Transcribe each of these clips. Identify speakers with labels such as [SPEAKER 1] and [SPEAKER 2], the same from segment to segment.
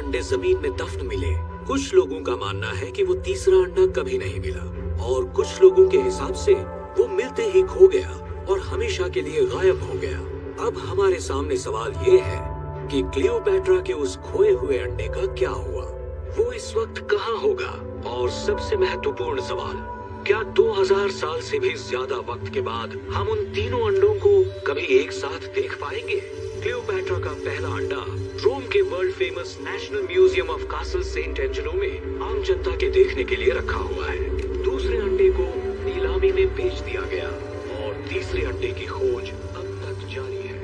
[SPEAKER 1] अंडे जमीन में दफन मिले। कुछ लोगों का मानना है कि वो तीसरा अंडा कभी नहीं मिला और कुछ लोगों के हिसाब से वो मिलते ही खो गया और हमेशा के लिए गायब हो गया। अब हमारे सामने सवाल ये है कि क्लियोपैट्रा के उस खोए हुए अंडे का क्या हुआ, वो इस वक्त कहाँ होगा? और सबसे महत्वपूर्ण सवाल, क्या 2000 साल से भी ज्यादा वक्त के बाद हम उन तीनों अंडों को कभी एक साथ देख पाएंगे? क्लियोपैट्रा का पहला अंडा रोम के world famous national museum of Castel Sant Angelo में आम जनता के देखने के लिए रखा हुआ है। दूसरे अंडे को नीलामी में बेच दिया गया और तीसरे अंडे की खोज अब तक जारी है।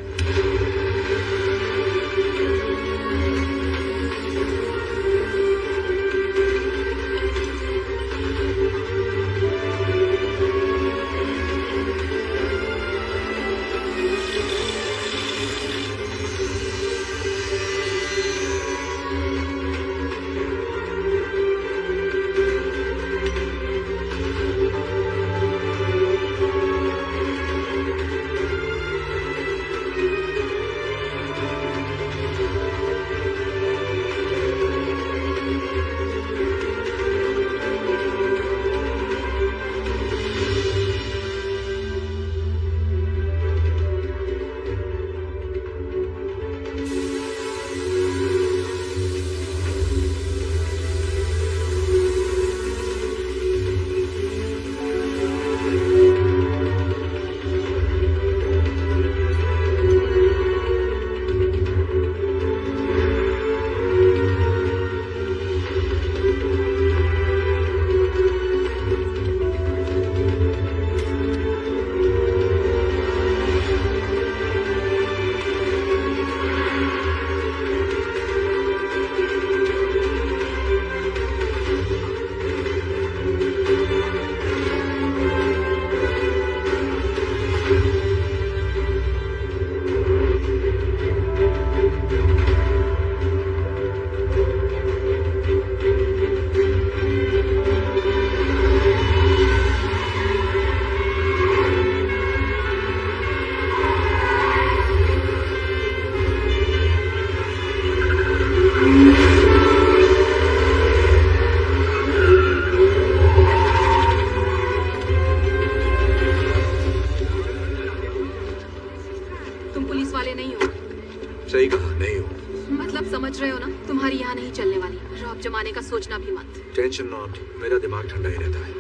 [SPEAKER 2] सही कहा, नहीं हूँ।
[SPEAKER 3] मतलब समझ रहे हो ना, तुम्हारी यहाँ नहीं चलने वाली। रॉब जमाने का सोचना भी मत।
[SPEAKER 2] टेंशन नॉट, मेरा दिमाग ठंडा ही रहता है।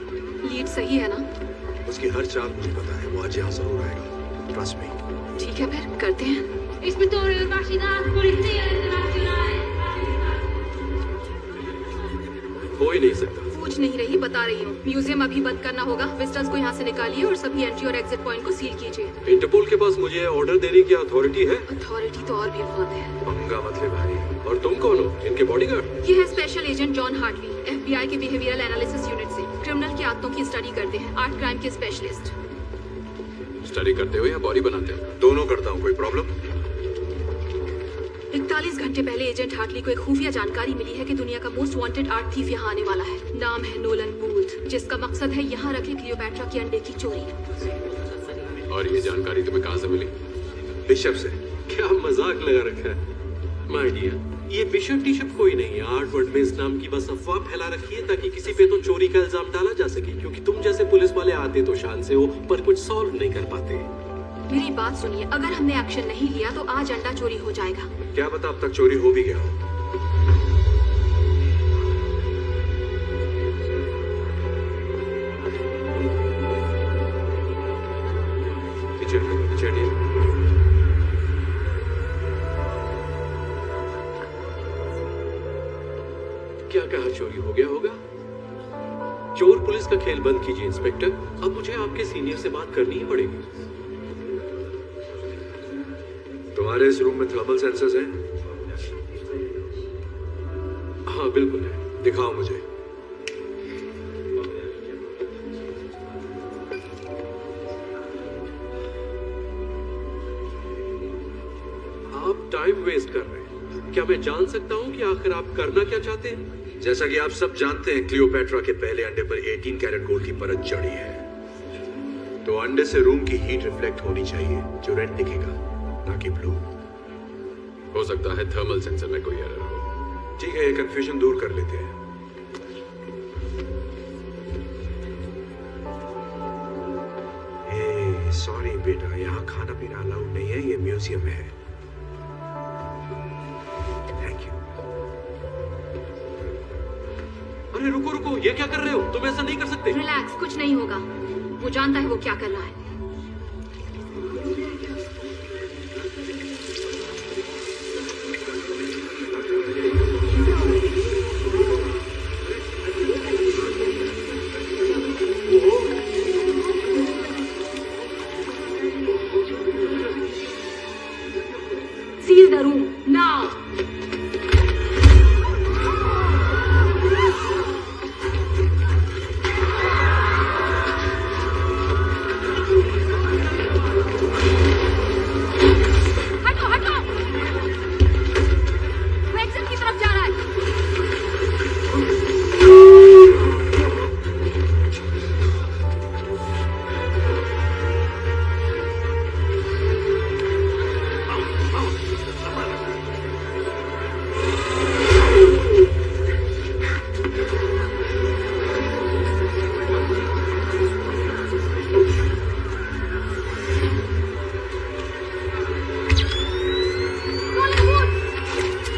[SPEAKER 3] लीड सही है ना?
[SPEAKER 2] उसकी हर चाल मुझे पता है, वो आज यहाँ जरूर आएगा। Trust me.
[SPEAKER 3] ठीक है फिर करते हैं।
[SPEAKER 4] Ispettorer Universidad Polizia Internacional.
[SPEAKER 2] हो ही नहीं सकता।
[SPEAKER 3] पूछ नहीं रही, बता रही हूँ। म्यूजियम अभी बंद करना होगा। विजिटर्स को यहाँ से निकालिए और सभी एंट्री और एग्जिट पॉइंट को सील कीजिए।
[SPEAKER 2] इंटरपोल के पास मुझे ऑर्डर देने की अथॉरिटी है?
[SPEAKER 3] अथॉरिटी तो और भी बहुत है।
[SPEAKER 2] पंगा मत ले भाई। और तुम कौन हो? इनके बॉडीगार्ड?
[SPEAKER 3] ये है special agent John Hartley, FBI के बिहेवियरल एनालिसिस यूनिट से। क्रिमिनल की आदतों की स्टडी करते हैं, आर्ट क्राइम के स्पेशलिस्ट।
[SPEAKER 2] स्टडी करते हो या बॉडी बनाते हो? दोनों करता हूँ। कोई प्रॉब्लम?
[SPEAKER 3] 41 घंटे पहले एजेंट हार्टली को एक खुफिया जानकारी मिली है कि दुनिया का मोस्ट वांटेड आर्ट थीफ यहाँ आने वाला है। नाम है नोलन बूथ, जिसका मकसद है यहाँ रखे क्लियोपैट्रा के अंडे की चोरी।
[SPEAKER 2] और ये जानकारी तुम्हें कहाँ से मिली? बिशप से।
[SPEAKER 5] क्या मजाक लगा रखा है माय डियर। ये बिशप टिशप कोई नहीं है। आर्ट वर्ड में इस नाम की बस अफवाह फैला रखी है ताकि किसी पे तो चोरी का इल्जाम डाला जा सके, क्योंकि तुम जैसे पुलिस वाले आते तो शान से हो पर कुछ सॉल्व नहीं कर पाते।
[SPEAKER 3] मेरी बात सुनिए, अगर हमने एक्शन नहीं लिया तो आज अंडा चोरी हो जाएगा।
[SPEAKER 2] क्या पता अब तक चोरी हो भी गया हो।
[SPEAKER 5] क्या कहा? चोरी हो गया होगा? चोर पुलिस का खेल बंद कीजिए इंस्पेक्टर। अब मुझे आपके सीनियर से बात करनी ही पड़ेगी।
[SPEAKER 2] तुम्हारे इस रूम में थर्मल सेंसर्स हैं?
[SPEAKER 5] हाँ बिल्कुल है।
[SPEAKER 2] दिखाओ मुझे।
[SPEAKER 5] आप टाइम वेस्ट कर रहे हैं। क्या मैं जान सकता हूँ कि आखिर आप करना क्या चाहते हैं?
[SPEAKER 2] जैसा कि आप सब जानते हैं, क्लियोपैट्रा के पहले अंडे पर 18 कैरेट गोल्ड की परत चढ़ी है, तो अंडे से रूम की हीट रिफ्लेक्ट होनी चाहिए, जो रेड दिखेगा ना कि ब्लू।
[SPEAKER 6] हो सकता है थर्मल सेंसर में कोई एरर हो।
[SPEAKER 2] ठीक है, ये कंफ्यूजन दूर कर लेते हैं। सॉरी बेटा, यहाँ खाना पीना अलाउड नहीं है, ये म्यूजियम है। Thank you.
[SPEAKER 5] अरे रुको रुको, ये क्या कर रहे हो? तुम ऐसा नहीं कर सकते।
[SPEAKER 3] रिलैक्स, कुछ नहीं होगा। वो जानता है वो क्या कर रहा है। Seal the room now. हटो हटो, वो एग्जिट की तरफ जा रहा है।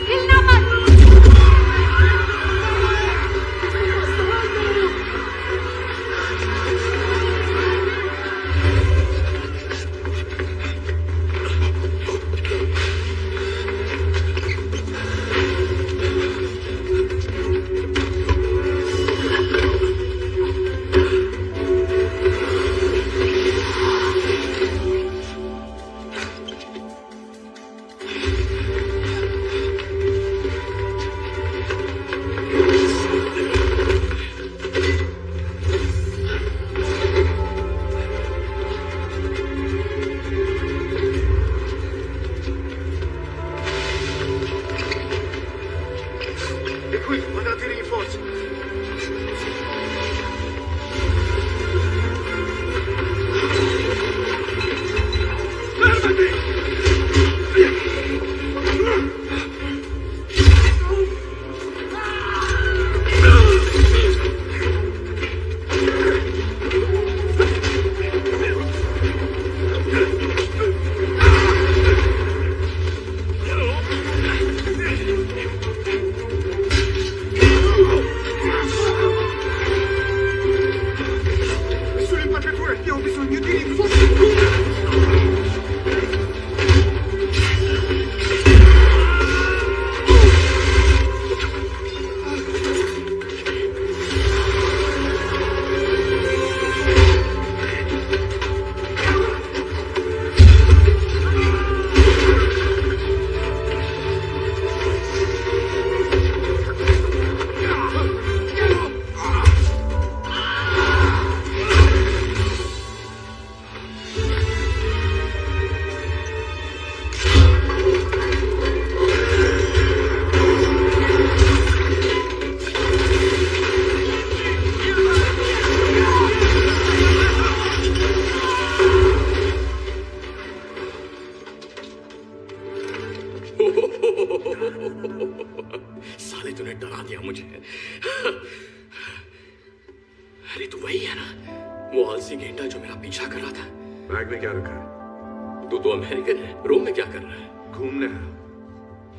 [SPEAKER 3] हिलना मत।
[SPEAKER 1] साले तूने डरा दिया मुझे। अरे तू वही है ना, वो आलसी गेंडा जो मेरा पीछा कर रहा था।
[SPEAKER 2] बैग में क्या रखा है?
[SPEAKER 1] तू तो अमेरिकन है, रोम में क्या कर रहा है?
[SPEAKER 2] घूमने है,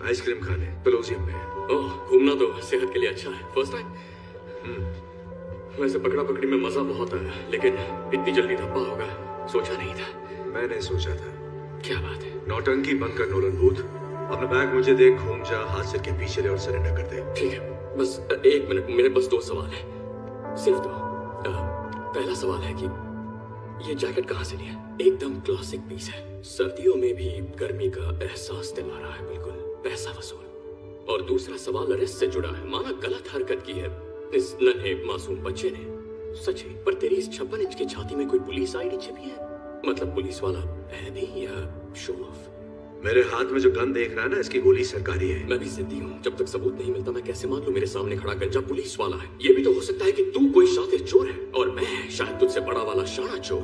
[SPEAKER 2] आइसक्रीम खाने, कोलोसियम में।
[SPEAKER 1] ओह, घूमना तो सेहत के लिए अच्छा है। First time? वैसे पकड़ा पकड़ी में मजा बहुत आया, लेकिन इतनी जल्दी धब्बा होगा सोचा नहीं था।
[SPEAKER 2] मैंने सोचा था।
[SPEAKER 1] क्या बात है?
[SPEAKER 2] नौटंकी बंद कर नोलन बूथ। अपना बैग मुझे दे, घूम जा, हाथ सिर के पीछे ले और सरेंडर कर दे।
[SPEAKER 1] ठीक है, बस एक मिनट, मेरे बस 2 सवाल है, सिर्फ 2। पहला सवाल है कि ये जैकेट कहाँ से लिया? एकदम क्लासिक पीस है, सर्दियों में भी गर्मी का एहसास दिला रहा है, बिल्कुल पैसा वसूल। और दूसरा सवाल अरेस्ट से जुड़ा है। माना गलत हरकत की है इस नन्हे मासूम बच्चे ने, सच है, पर तेरी इस 56 इंच की छाती में कोई पुलिस आईडी छिपी है? मतलब पुलिस वाला है भी या शो ऑफ?
[SPEAKER 2] मेरे हाथ में जो गन देख रहा है ना, इसकी गोली सरकारी है।
[SPEAKER 1] मैं भी जिद्दी हूँ, जब तक सबूत नहीं मिलता मैं कैसे मान लूं मेरे सामने खड़ा गंजा पुलिस वाला है? ये भी तो हो सकता है कि तू कोई शातिर चोर है और मैं शायद तुझसे बड़ा वाला शाना चोर।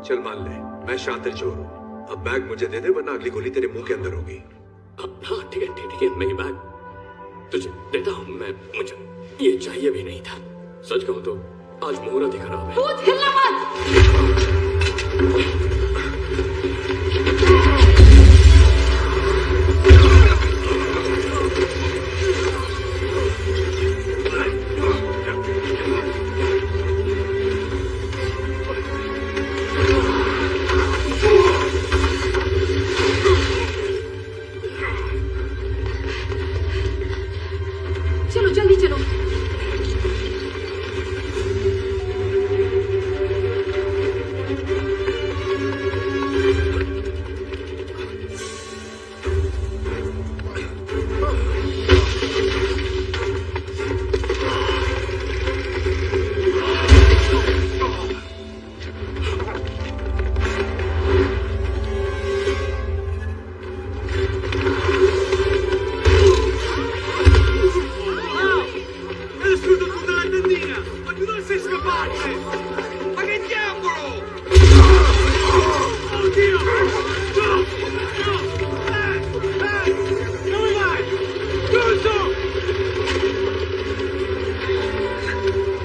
[SPEAKER 2] चल मान ले, मैं शातिर चोर हूँ। अब बैग मुझे दे दे, वरना अगली गोली तेरे मुंह के अंदर होगी।
[SPEAKER 1] हाँ ठीक है ठीक है, मैं ये बैग तुझे देता हूँ। मुझे ये चाहिए भी नहीं था। सच कहूँ तो आज मुहूर्त ही खराब है।
[SPEAKER 3] भूत, हिलना मत। चलो जल्दी चलो।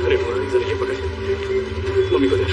[SPEAKER 1] अरे मुरारी जरा ये पकड़, मम्मी को दे।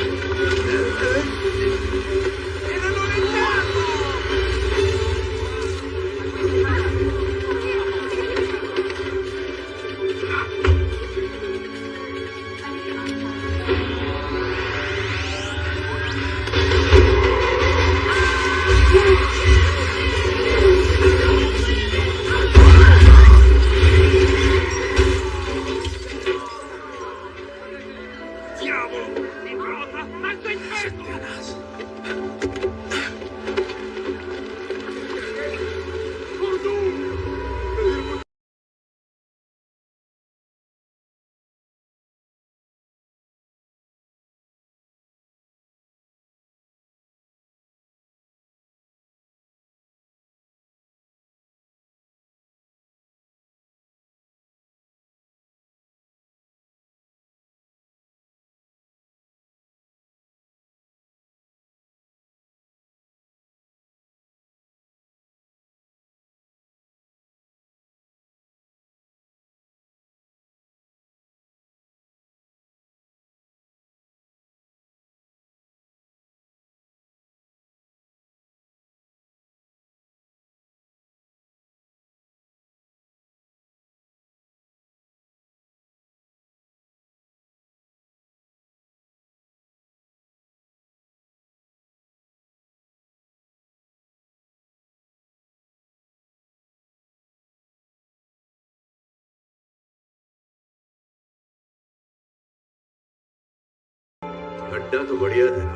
[SPEAKER 2] अड्डा तो बढ़िया था।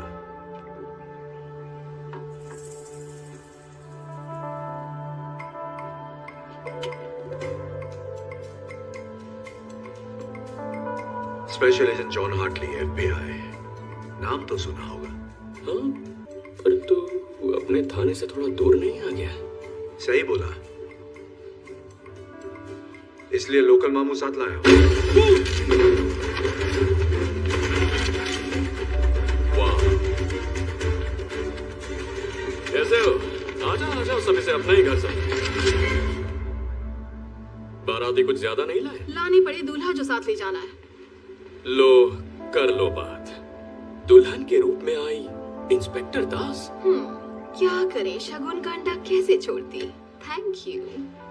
[SPEAKER 2] Special agent John Hartley, FBI। नाम तो सुना होगा।
[SPEAKER 1] हाँ, पर तू अपने थाने से थोड़ा दूर नहीं आ गया?
[SPEAKER 2] सही बोला, इसलिए लोकल मामू साथ लाया हूं।
[SPEAKER 1] कैसे हो? आजा आजा, सब इसे अपना ही घर समझ। बाराती कुछ ज्यादा नहीं लाए?
[SPEAKER 3] लानी पड़े दूल्हा जो साथ ले जाना है।
[SPEAKER 1] लो कर लो बात। दुल्हन के रूप में आई इंस्पेक्टर दास।
[SPEAKER 3] क्या करे, शगुन का अंडा कैसे छोड़ती। Thank you.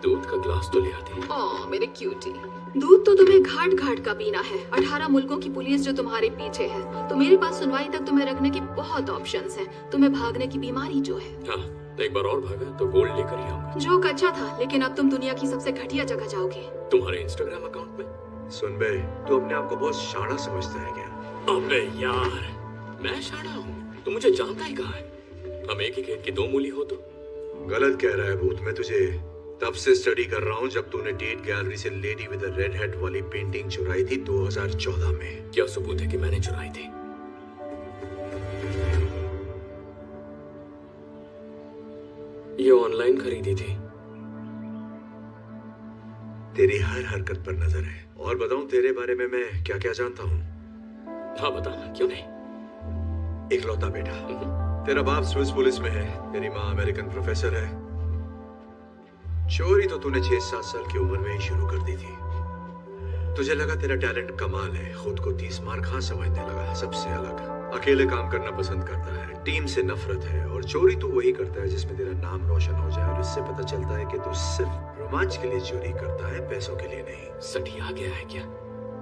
[SPEAKER 1] दूध का ग्लास तो ले आती।
[SPEAKER 3] ओह मेरे क्यूटी, दूध तो तुम्हें घाट घाट का पीना है। 18 मुल्कों की पुलिस जो तुम्हारे पीछे है, तो मेरे पास सुनवाई तक तुम्हें रखने के बहुत ऑप्शंस हैं। तुम्हें भागने की बीमारी जो है।
[SPEAKER 1] हाँ, एक बार और भागा तो गोल्ड लेकर ही आऊंगा।
[SPEAKER 3] जोक अच्छा था, लेकिन अब तुम दुनिया की सबसे घटिया जगह जाओगे।
[SPEAKER 1] तुम्हारे इंस्टाग्राम अकाउंट में?
[SPEAKER 2] सुन बे, तू अपने आप को बहुत शाना समझता है क्या?
[SPEAKER 1] अबे यार, मैं शाना हूँ, तू मुझे जानता ही कहाँ है। हम एक ही खेत की दो मूली हो तो।
[SPEAKER 2] गलत कह रहा है भूत। मैं तुझे तब से स्टडी कर रहा हूँ जब तूने टेट गैलरी से लेडी विद रेड हेड वाली पेंटिंग चुराई थी 2014 में।
[SPEAKER 1] क्या सबूत है कि मैंने चुराई थी? ये ऑनलाइन खरीदी थी।
[SPEAKER 2] तेरी हर हरकत पर नजर है। और बताऊं तेरे बारे में मैं क्या क्या जानता हूँ?
[SPEAKER 1] हाँ बताना, क्यों नहीं।
[SPEAKER 2] इकलौता बेटा। तेरा बाप स्विस पुलिस में है, तेरी माँ अमेरिकन प्रोफेसर है। चोरी तो तूने 6-7 साल की उम्र में ही शुरू कर दी थी। तुझे लगा तेरा टैलेंट कमाल है, खुद को 30 मार खां समझने लगा, सबसे अलग। अकेले काम करना पसंद करता है, टीम से नफरत है, और चोरी तू वही करता है जिसमें तेरा नाम रोशन हो जाए, और इससे पता चलता है कि तू सिर्फ रोमांच के लिए चोरी करता है, पैसों के लिए नहीं।
[SPEAKER 1] सटिया गया है क्या?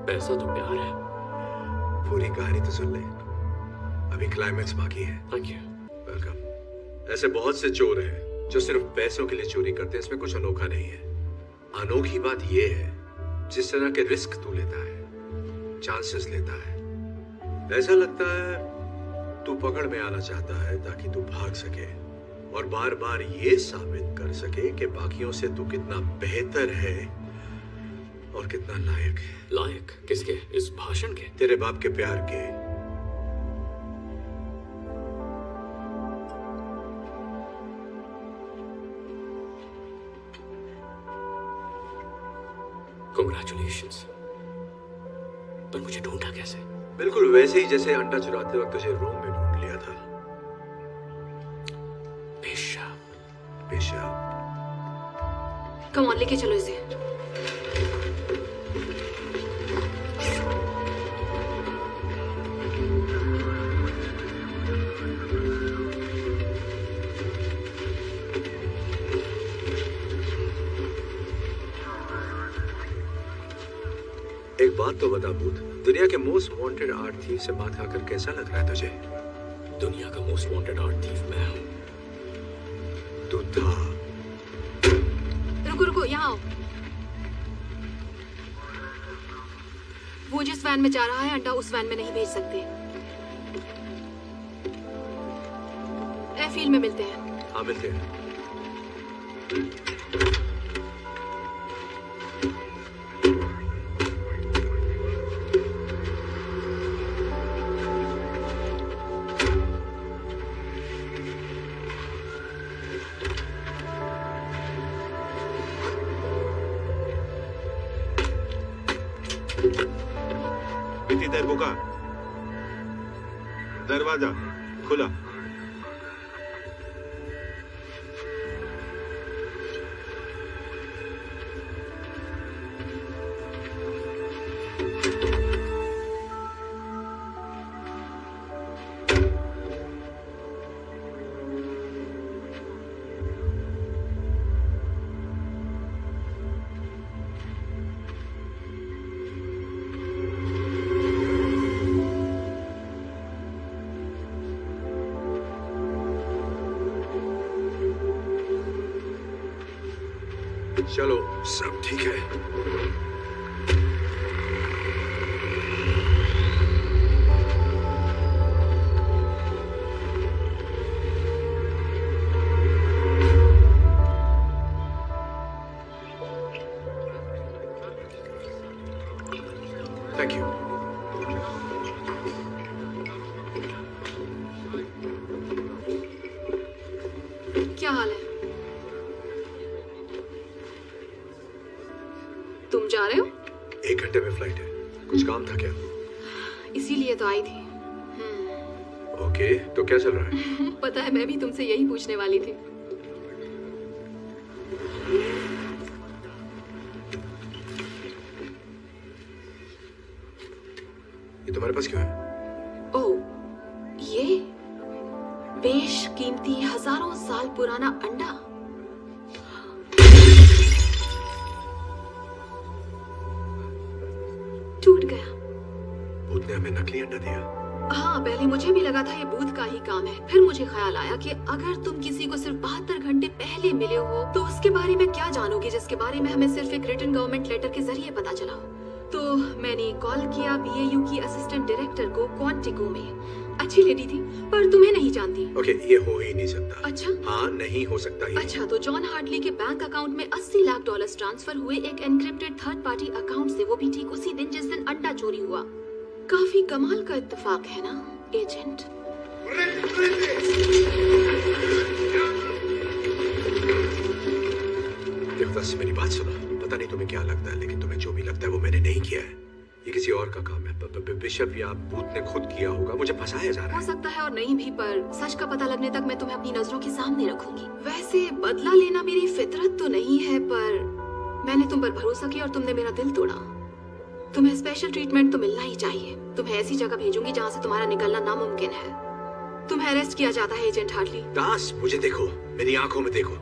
[SPEAKER 1] पैसा तो प्यार है।
[SPEAKER 2] पूरी कहानी तो सुन ले, अभी क्लाइमैक्स बाकी है।
[SPEAKER 1] Thank you.
[SPEAKER 2] वेलकम। ऐसे बहुत से चोर हैं जो सिर्फ पैसों के लिए चोरी करते हैं, इसमें कुछ अनोखा नहीं है। अनोखी बात यह है जिस तरह के रिस्क तू लेता है, चांसेस लेता है। ऐसा लगता है तू पकड़ में आना चाहता है ताकि तू भाग सके और बार बार ये साबित कर सके कि बाकियों से तू कितना बेहतर है और कितना लायक है।
[SPEAKER 1] लायक किसके? इस भाषण के?
[SPEAKER 2] तेरे बाप के प्यार के।
[SPEAKER 1] Congratulations। पर मुझे ढूंढा कैसे?
[SPEAKER 2] बिल्कुल वैसे ही जैसे अंडा चुराते वक्त तुझे रोम में ढूंढ लिया था।
[SPEAKER 1] पेशाब।
[SPEAKER 2] पेशाब।
[SPEAKER 3] कम ऑन, लेके चलो इसे।
[SPEAKER 2] एक बात तो बता भूत, दुनिया के मोस्ट वांटेड आर्ट थीफ से बात कर कैसा लग रहा है तुझे?
[SPEAKER 1] दुनिया का मोस्ट वांटेड आर्ट थीफ मैं हूं।
[SPEAKER 2] तू था।
[SPEAKER 3] रुको रुको, यहाँ आओ। वो जिस वैन में जा रहा है, अंडा उस वैन में नहीं भेज सकते। एयरफील्ड में मिलते हैं।
[SPEAKER 2] हाँ मिलते हैं।
[SPEAKER 6] बुका, दरवाजा खुला।
[SPEAKER 2] चलो, सब ठीक है। Thank you.
[SPEAKER 3] क्या हाल है? तुम जा रहे हो?
[SPEAKER 2] 1 घंटे में फ्लाइट है। कुछ काम था क्या?
[SPEAKER 3] इसीलिए तो आई थी।
[SPEAKER 2] ओके, तो क्या चल रहा है?
[SPEAKER 3] पता है, मैं भी तुमसे यही पूछने वाली थी।
[SPEAKER 2] ये तुम्हारे पास क्यों है?
[SPEAKER 3] ओह, ये बेशकीमती हजारों साल पुराना अंडा। टूट गया।
[SPEAKER 2] भूत ने हमें नकली अंडा दिया।
[SPEAKER 3] हाँ, पहले मुझे भी लगा था ये भूत का ही काम है। फिर मुझे ख्याल आया कि अगर तुम किसी को सिर्फ 72 घंटे पहले मिले हो तो उसके बारे में क्या जानोगे जिसके बारे में हमें सिर्फ एक रिटन गवर्नमेंट लेटर के जरिए पता चला हो। तो मैंने कॉल किया बीएयू की असिस्टेंट डायरेक्टर को क्वांटिको में। अच्छी लेडी थी, पर तुम्हें नहीं जानती।
[SPEAKER 2] ओके, ये हो ही नहीं सकता।
[SPEAKER 3] अच्छा?
[SPEAKER 2] हाँ, नहीं हो सकता ही।
[SPEAKER 3] अच्छा, तो जॉन हार्टली के बैंक अकाउंट में $80 लाख ट्रांसफर हुए एक एनक्रिप्टेड थर्ड पार्टी अकाउंट से, वो भी ठीक उसी दिन जिस दिन अंडा चोरी हुआ। काफी कमाल का इत्तेफाक है ना, एजेंट?
[SPEAKER 2] देवदास, मेरी बात सुनो। पता नहीं तुम्हें क्या लगता है, लेकिन तुम्हें जो भी लगता है वो मैंने नहीं किया है। ये किसी और का काम है। बिशप या भूत ने खुद किया होगा, मुझे फंसाया जा रहा
[SPEAKER 3] हो
[SPEAKER 2] है।
[SPEAKER 3] सकता है और नहीं भी, पर सच का पता लगने तक मैं तुम्हें अपनी नजरों के सामने रखूंगी। वैसे बदला लेना मेरी फितरत तो नहीं है, पर मैंने तुम पर भरोसा किया और तुमने मेरा दिल तोड़ा। तुम्हें स्पेशल ट्रीटमेंट तो मिलना ही चाहिए। तुम्हें ऐसी जगह भेजूंगी जहाँ से तुम्हारा निकलना नामुमकिन है। तुम्हें अरेस्ट किया जाता है एजेंट हार्टली।
[SPEAKER 2] दास, मुझे देखो, मेरी आंखों में देखो।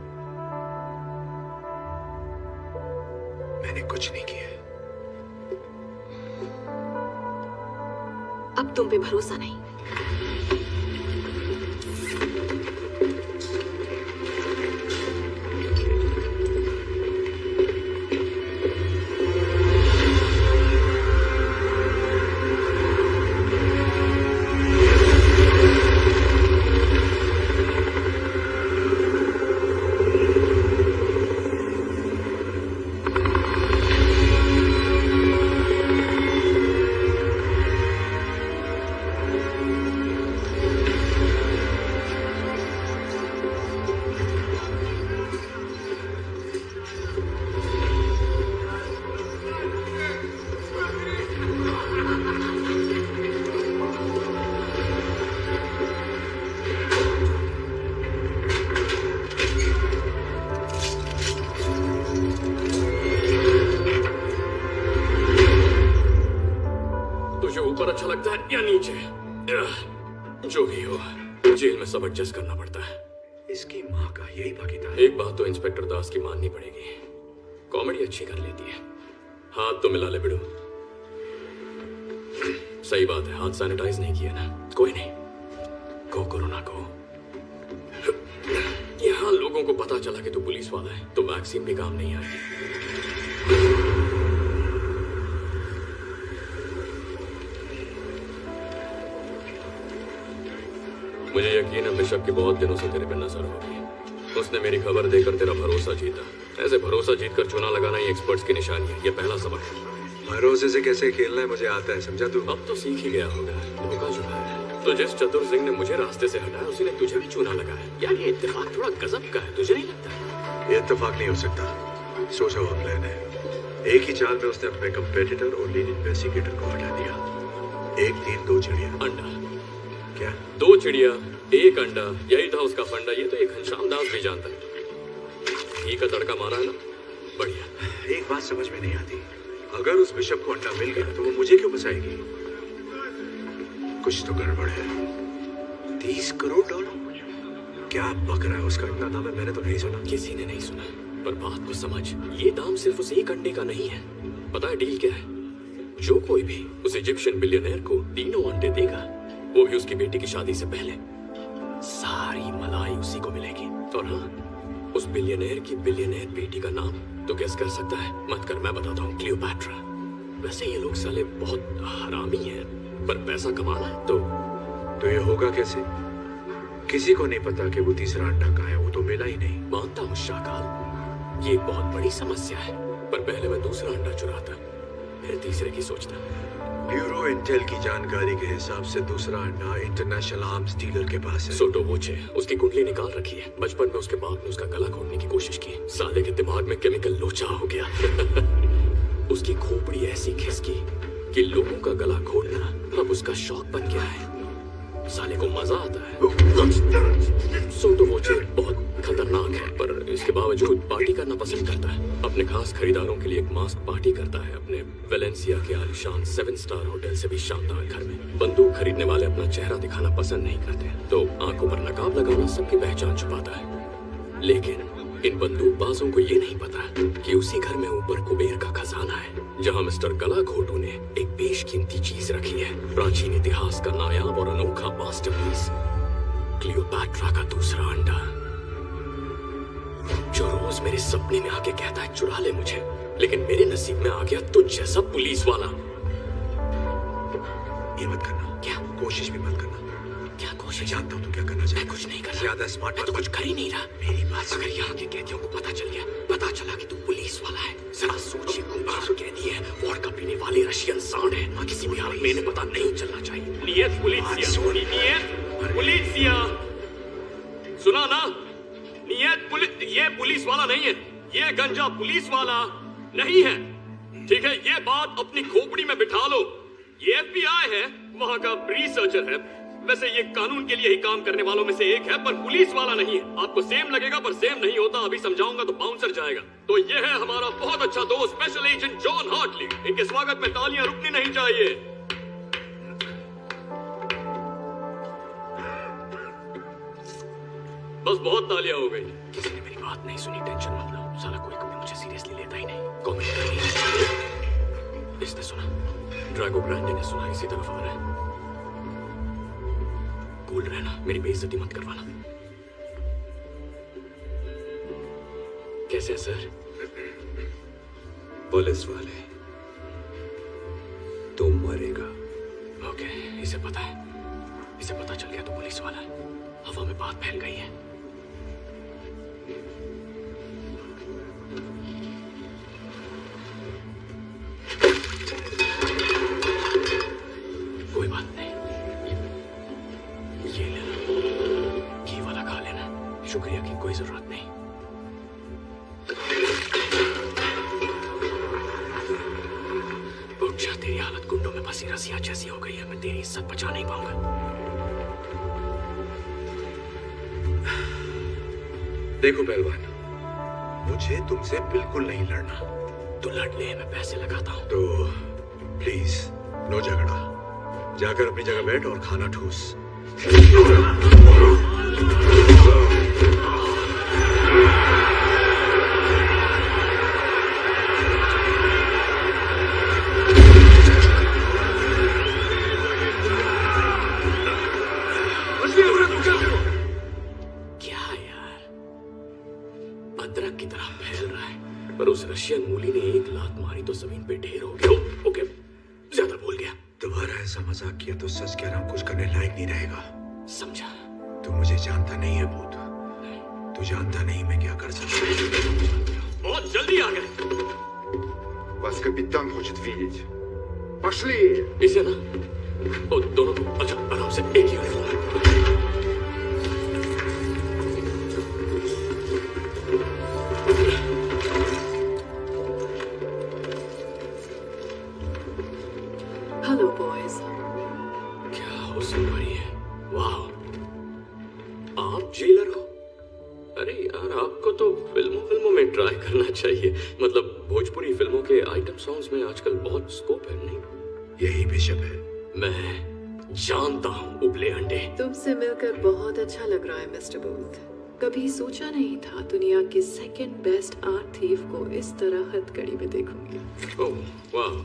[SPEAKER 2] मैंने कुछ नहीं किया।
[SPEAKER 3] अब तुम पे भरोसा नहीं।
[SPEAKER 7] ऊपर अच्छा लगता है या नीचे? जो भी हो, जेल में सब एडजस्ट करना पड़ता है।
[SPEAKER 2] इसकी माँ का यही भागीदार।
[SPEAKER 7] एक बात तो इंस्पेक्टर दास की माननी पड़ेगी, कॉमेडी अच्छी कर लेती है। हाथ तो मिला ले बिड़ू। सही बात है, हाथ सैनिटाइज नहीं किया ना। कोई नहीं, गो कोरोना को। यहाँ लोगों को पता चला कि तू पुलिस वाला है तो वैक्सीन भी काम नहीं आएगी। मुझे यकीन है बिशप की बहुत दिनों से तेरे पे नजर होगी। उसने मेरी खबर देकर तेरा भरोसा जीता। ऐसे भरोसा जीतकर चुना लगाना ही एक्सपर्ट्स की निशानी है। ये पहला सबक है।
[SPEAKER 2] भरोसे से कैसे खेलना है मुझे आता है, समझा तू?
[SPEAKER 7] अब तो सीख ही गया होगा। धोखा चुका है तो जिस चतुर सिंह ने मुझे रास्ते से हटाया उसी ने तुझे भी चूना लगाया। यार ये इत्तेफाक थोड़ा गजब का है, तुझे नहीं लगता?
[SPEAKER 2] ये इत्तेफाक नहीं हो सकता, सोचा हुआ प्लान है। एक ही चाल में उसने अपने कंपेटिटर और लीड इन्वेस्टिगेटर को हटा दिया। एक तीर दो चिड़िया।
[SPEAKER 7] अंडा
[SPEAKER 2] क्या?
[SPEAKER 7] दो चिड़िया एक अंडा, यही था उसका फंडा। ये तो एक घनश्याम दास भी जानता है। घी का तड़का मारा है ना, बढ़िया।
[SPEAKER 2] एक बात समझ में नहीं आती, अगर उस बिशप को अंडा मिल गया तो वो मुझे क्यों फंसाएगी? कुछ तो गड़बड़ है। 30 करोड़ डॉलर? क्या बक रहा है? उसका इतना दाम है, मैंने तो नहीं सुना।
[SPEAKER 7] किसी ने नहीं सुना, पर बात को समझ। ये दाम सिर्फ उस एक अंडे का नहीं है। पता है डील क्या है? जो कोई भी उस इजिप्शियन बिलियनर को तीनों अंडे देगा, वो भी उसकी बेटी की शादी से पहले, सारी मलाई उसी को मिलेगी। और हाँ, उस बिलियनर की बिलियनर बेटी का नाम तो गेस कर सकता है? मत कर, मैं बताता हूँ। क्लियोपैट्रा। वैसे ये लोग साले बहुत हरामी हैं, पर पैसा कमाना है तो
[SPEAKER 2] ये होगा कैसे? किसी को नहीं पता कि वो तीसरा अंडा कहाँ है, वो तो मिला ही नहीं।
[SPEAKER 7] मानता हूँ शाकाल, ये एक बहुत बड़ी समस्या है, पर पहले मैं दूसरा अंडा चुराता, फिर तीसरे की सोचता।
[SPEAKER 2] ब्यूरो इंटेल की जानकारी के हिसाब से दूसरा अंडा इंटरनेशनल आर्म्स डीलर के पास है।
[SPEAKER 7] सोटो वोचे, उसकी कुंडली निकाल रखी है। बचपन में उसके बाप ने उसका गला घोटने की कोशिश की, साले के दिमाग में केमिकल लोचा हो गया। उसकी खोपड़ी ऐसी खिसकी कि लोगों का गला घोटना अब उसका शौक बन गया है। साले को मजा आता है। सोटो वोचे बहुत खतरनाक है, पर इसके बावजूद पार्टी करना पसंद करता है। अपने खास खरीदारों के लिए एक मास्क पार्टी करता है अपने वेलेंसिया के आलीशान 7 स्टार होटल से भी शानदार घर में। बंदूक खरीदने वाले अपना चेहरा दिखाना पसंद नहीं करते, तो आंखों पर नकाब लगाना सबकी पहचान छुपाता है। लेकिन इन बंदूकबाजों को ये नहीं पता कि उसी घर में ऊपर कुबेर का खजाना है, जहां मिस्टर गला घोटू ने एक बेशकीमती चीज रखी है। प्राचीन इतिहास का नायाब और अनोखा मास्टरपीस, क्लियोपैट्रा का दूसरा अंडा, जो रोज मेरे सपने में आके कहता है चुरा ले मुझे, लेकिन मेरे नसीब में आ गया तुझ जैसा पुलिस वाला।
[SPEAKER 2] ये मत करना।
[SPEAKER 7] क्या?
[SPEAKER 2] कोशिश भी मत करना।
[SPEAKER 7] क्या कोशिश?
[SPEAKER 2] मैं जानता हूँ तू क्या करना चाहता है।
[SPEAKER 7] मैं कुछ नहीं कर रहा।
[SPEAKER 2] ज्यादा स्मार्ट
[SPEAKER 7] मैं तो कुछ कर ही नहीं रहा।
[SPEAKER 2] मेरी बात
[SPEAKER 7] अगर यहाँ के कैदियों को पता चल गया, पता चला कि तू पुलिस वाला है, जरा सोचिए, कुमार कैदी है, वोडका पीने वाले रशियन सांड है, किसी भी हालत में इन्हें पता नहीं चलना चाहिए। नियत पुलिसिया, नियत पुलिसिया, सुना ना? नियत पुलिस, ये पुलिस वाला नहीं है, ये गंजा पुलिस वाला नहीं है। ठीक है, ये बात अपनी खोपड़ी में बिठा लो। ये FBI है, वहाँ का रिसर्चर है। वैसे ये कानून के लिए ही काम करने वालों में से एक है, पर पुलिस वाला नहीं है। आपको सेम लगेगा पर सेम नहीं होता। अभी समझाऊंगा तो बाउंसर जाएगा। तो ये है हमारा बहुत अच्छा दोस्त स्पेशल एजेंट जॉन हार्टली। इनके स्वागत में तालियां रुकनी नहीं चाहिए। बस बहुत तालियां हो गई। किसी ने मेरी बात नहीं सुनी, टेंशन मत लो। साला कोई कभी मुझे सीरियसली लेता ही नहीं। कॉमेंट इसने सुना, ड्रैगो ग्रैंडे ने सुना, इसी तरफ आ रहा है। कूल रहना, मेरी बेइज्जती मत करवाना। कैसे है सर?
[SPEAKER 2] पुलिस वाले, तुम मरेगा।
[SPEAKER 7] ओके, इसे पता है। इसे पता चल गया तो पुलिस वाला है। हवा में बात फैल गई है। कोई बात नहीं, ये ले लो, घी वाला खा लेना। शुक्रिया की कोई जरूरत नहीं। उठ जा, तेरी हालत गुंडों में फंसी रसिया जैसी हो गई है। मैं तेरी इज्जत बचा नहीं पाऊंगा।
[SPEAKER 2] देखो पहलवान, मुझे तुमसे बिल्कुल नहीं लड़ना।
[SPEAKER 7] तो लड़ ले, मैं पैसे लगाता हूँ।
[SPEAKER 2] तो प्लीज नो झगड़ा। जाकर अपनी जगह बैठ और खाना ठूस।
[SPEAKER 7] क्या यार, अदरक की तरह फैल रहा है। पर उस रशियन मूली ने एक लात मारी तो जमीन पे ढेर हो गया। ओके, ज्यादा बोल गया।
[SPEAKER 2] दोबारा ऐसा मजाक किया तो सच कह रहा हूं, कुछ करने लायक नहीं रहेगा।
[SPEAKER 7] समझा?
[SPEAKER 2] तू मुझे जानता नहीं है भूत। तू जानता नहीं मैं क्या कर सकता हूं।
[SPEAKER 7] बहुत जल्दी आ गए।
[SPEAKER 8] Вас капитан хочет видеть. Пошли!
[SPEAKER 7] इसे ना, ओ, दोनों को अच्छा आराम से एक ही यूनिफॉर्म।
[SPEAKER 3] Hello boys.
[SPEAKER 7] क्या हो सुनवारी है? वाह, आप जेलर हो? अरे यार, आपको तो फिल्मों में ट्राई करना चाहिए। मतलब भोजपुरी फिल्मों के आइटम सॉन्ग्स में आजकल बहुत स्कोप है। नहीं,
[SPEAKER 2] यही बिशप है।
[SPEAKER 7] मैं जानता हूँ उबले अंडे।
[SPEAKER 3] तुमसे मिलकर बहुत अच्छा लग रहा है मिस्टर बूथ। कभी सोचा नहीं था दुनिया के सेकंड बेस्ट आर्ट थीफ को इस तरह हथकड़ी में देखूंगी।
[SPEAKER 7] ओह वाह,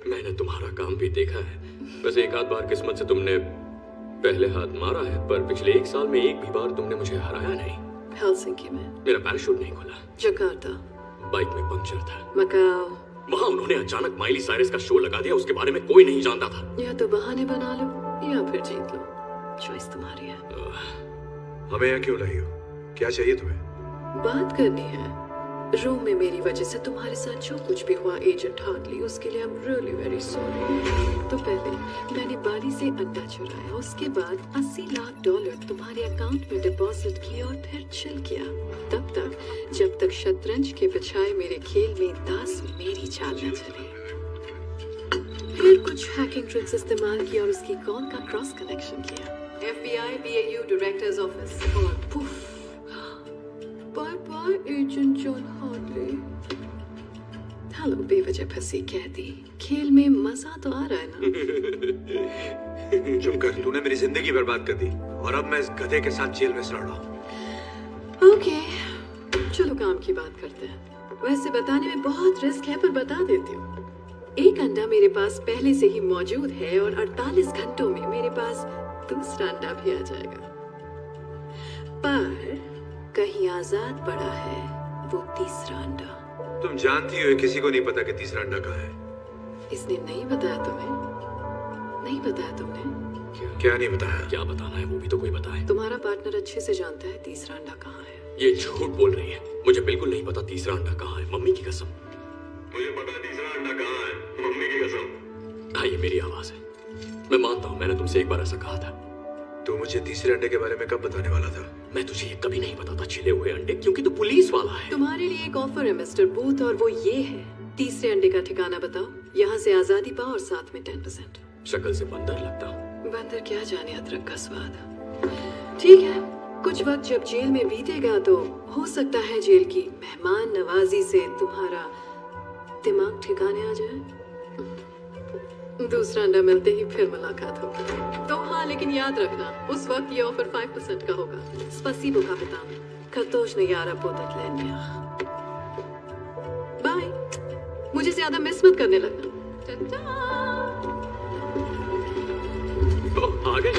[SPEAKER 7] मैंने तुम्हारा काम भी देखा है। वैसे एक आध बार किस्मत से तुमने पहले हाथ मारा है, पर पिछले 1 साल में एक भी बार तुमने मुझे हराया नहीं।
[SPEAKER 3] हेलसिंकी में,
[SPEAKER 7] मेरा पैराशूट नहीं खुला,
[SPEAKER 3] जकार्ता,
[SPEAKER 7] बाइक में पंक्चर था,
[SPEAKER 3] मकाओ।
[SPEAKER 7] वहाँ उन्होंने अचानक माइली साइरस का शो लगा दिया, उसके बारे में कोई नहीं जानता था।
[SPEAKER 3] या तो बहाने बना लो या फिर जीत लो, चॉइस तुम्हारी है।
[SPEAKER 2] हमें यहाँ क्यों लाई हो? क्या चाहिए तुम्हें?
[SPEAKER 3] बात करनी है। रूम में मेरी वजह से तुम्हारे साथ जो कुछ भी हुआ एजेंट हार्टली, उसके लिए I am really very sorry. तो पहले मैंने बाली से अंडा चुराया, उसके बाद $80 लाख तुम्हारे अकाउंट में डिपॉजिट किया और फिर चिल किया। तब तक जब तक शतरंज के बिछाए मेरे खेल में दास मेरी चाल न चले। फिर कुछ हैकिंग ट्रिक्स इस्तेमाल किया और उसकी कॉल का क्रॉस कनेक्शन किया। FBI BAU डायरेक्टर्स ऑफिस और poof, bye bye agent John Hartley. Hello बेवजह फंसी कहती। खेल में मजा तो आ रहा है ना?
[SPEAKER 2] चुप कर, तूने मेरी जिंदगी बर्बाद कर दी और अब मैं इस गधे के साथ जेल में सड़ रहा हूँ।
[SPEAKER 3] ओके, चलो काम की बात करते हैं। वैसे बताने में बहुत रिस्क है, पर बता देती हूँ। एक अंडा मेरे पास पहले से ही मौजूद है और 48 घंटों में मेरे पास दूसरा अंडा भी आ जाएगा। पर कहीं आजाद पड़ा है वो तीसरा अंडा।
[SPEAKER 2] तुम जानती हो किसी को नहीं पता कि तीसरा अंडा कहाँ है।
[SPEAKER 3] इसने नहीं बताया तुम्हें? नहीं बताया तुमने?
[SPEAKER 2] क्या नहीं बताया?
[SPEAKER 7] क्या बताना है वो भी तो कोई बताए।
[SPEAKER 3] तुम्हारा पार्टनर अच्छे से जानता है तीसरा अंडा कहाँ है।
[SPEAKER 7] ये झूठ बोल रही है, मुझे बिल्कुल नहीं पता तीसरा अंडा कहाँ है। मम्मी की कसम,
[SPEAKER 2] मुझे पता है तीसरा अंडा कहाँ है, मम्मी की कसम।
[SPEAKER 7] हाँ, ये मेरी आवाज है। मैं मानता हूँ मैंने तुमसे एक बार ऐसा कहा था।
[SPEAKER 2] तो मुझे तीसरे अंडे के बारे में कब बताने वाला था?
[SPEAKER 7] मैं तुझे ये कभी नहीं बताता छिले हुए अंडे, क्योंकि तू पुलिस वाला है।
[SPEAKER 3] तुम्हारे लिए एक ऑफर है मिस्टर बूथ, और वो ये है
[SPEAKER 9] तीसरे अंडे का ठिकाना बताओ, यहाँ से आजादी पाओ और साथ में 10%।
[SPEAKER 7] शक्ल से बंदर लगता हूँ।
[SPEAKER 9] बंदर क्या जाने अदरक का स्वाद। ठीक है, कुछ वक्त जब जेल में बीतेगा तो हो सकता है जेल की मेहमान नवाजी से तुम्हारा दिमाग ठिकाने आ जाए। दूसरा अंडा मिलते ही फिर मुलाकात होगी। तो हाँ, लेकिन याद रखना उस वक्त ये ऑफर 5% का होगा। स्पसीबो कापितान, खतोश ने यारा पोततलेनिया। बाय, मुझे ज्यादा मिस मत करने लगना।
[SPEAKER 7] आगे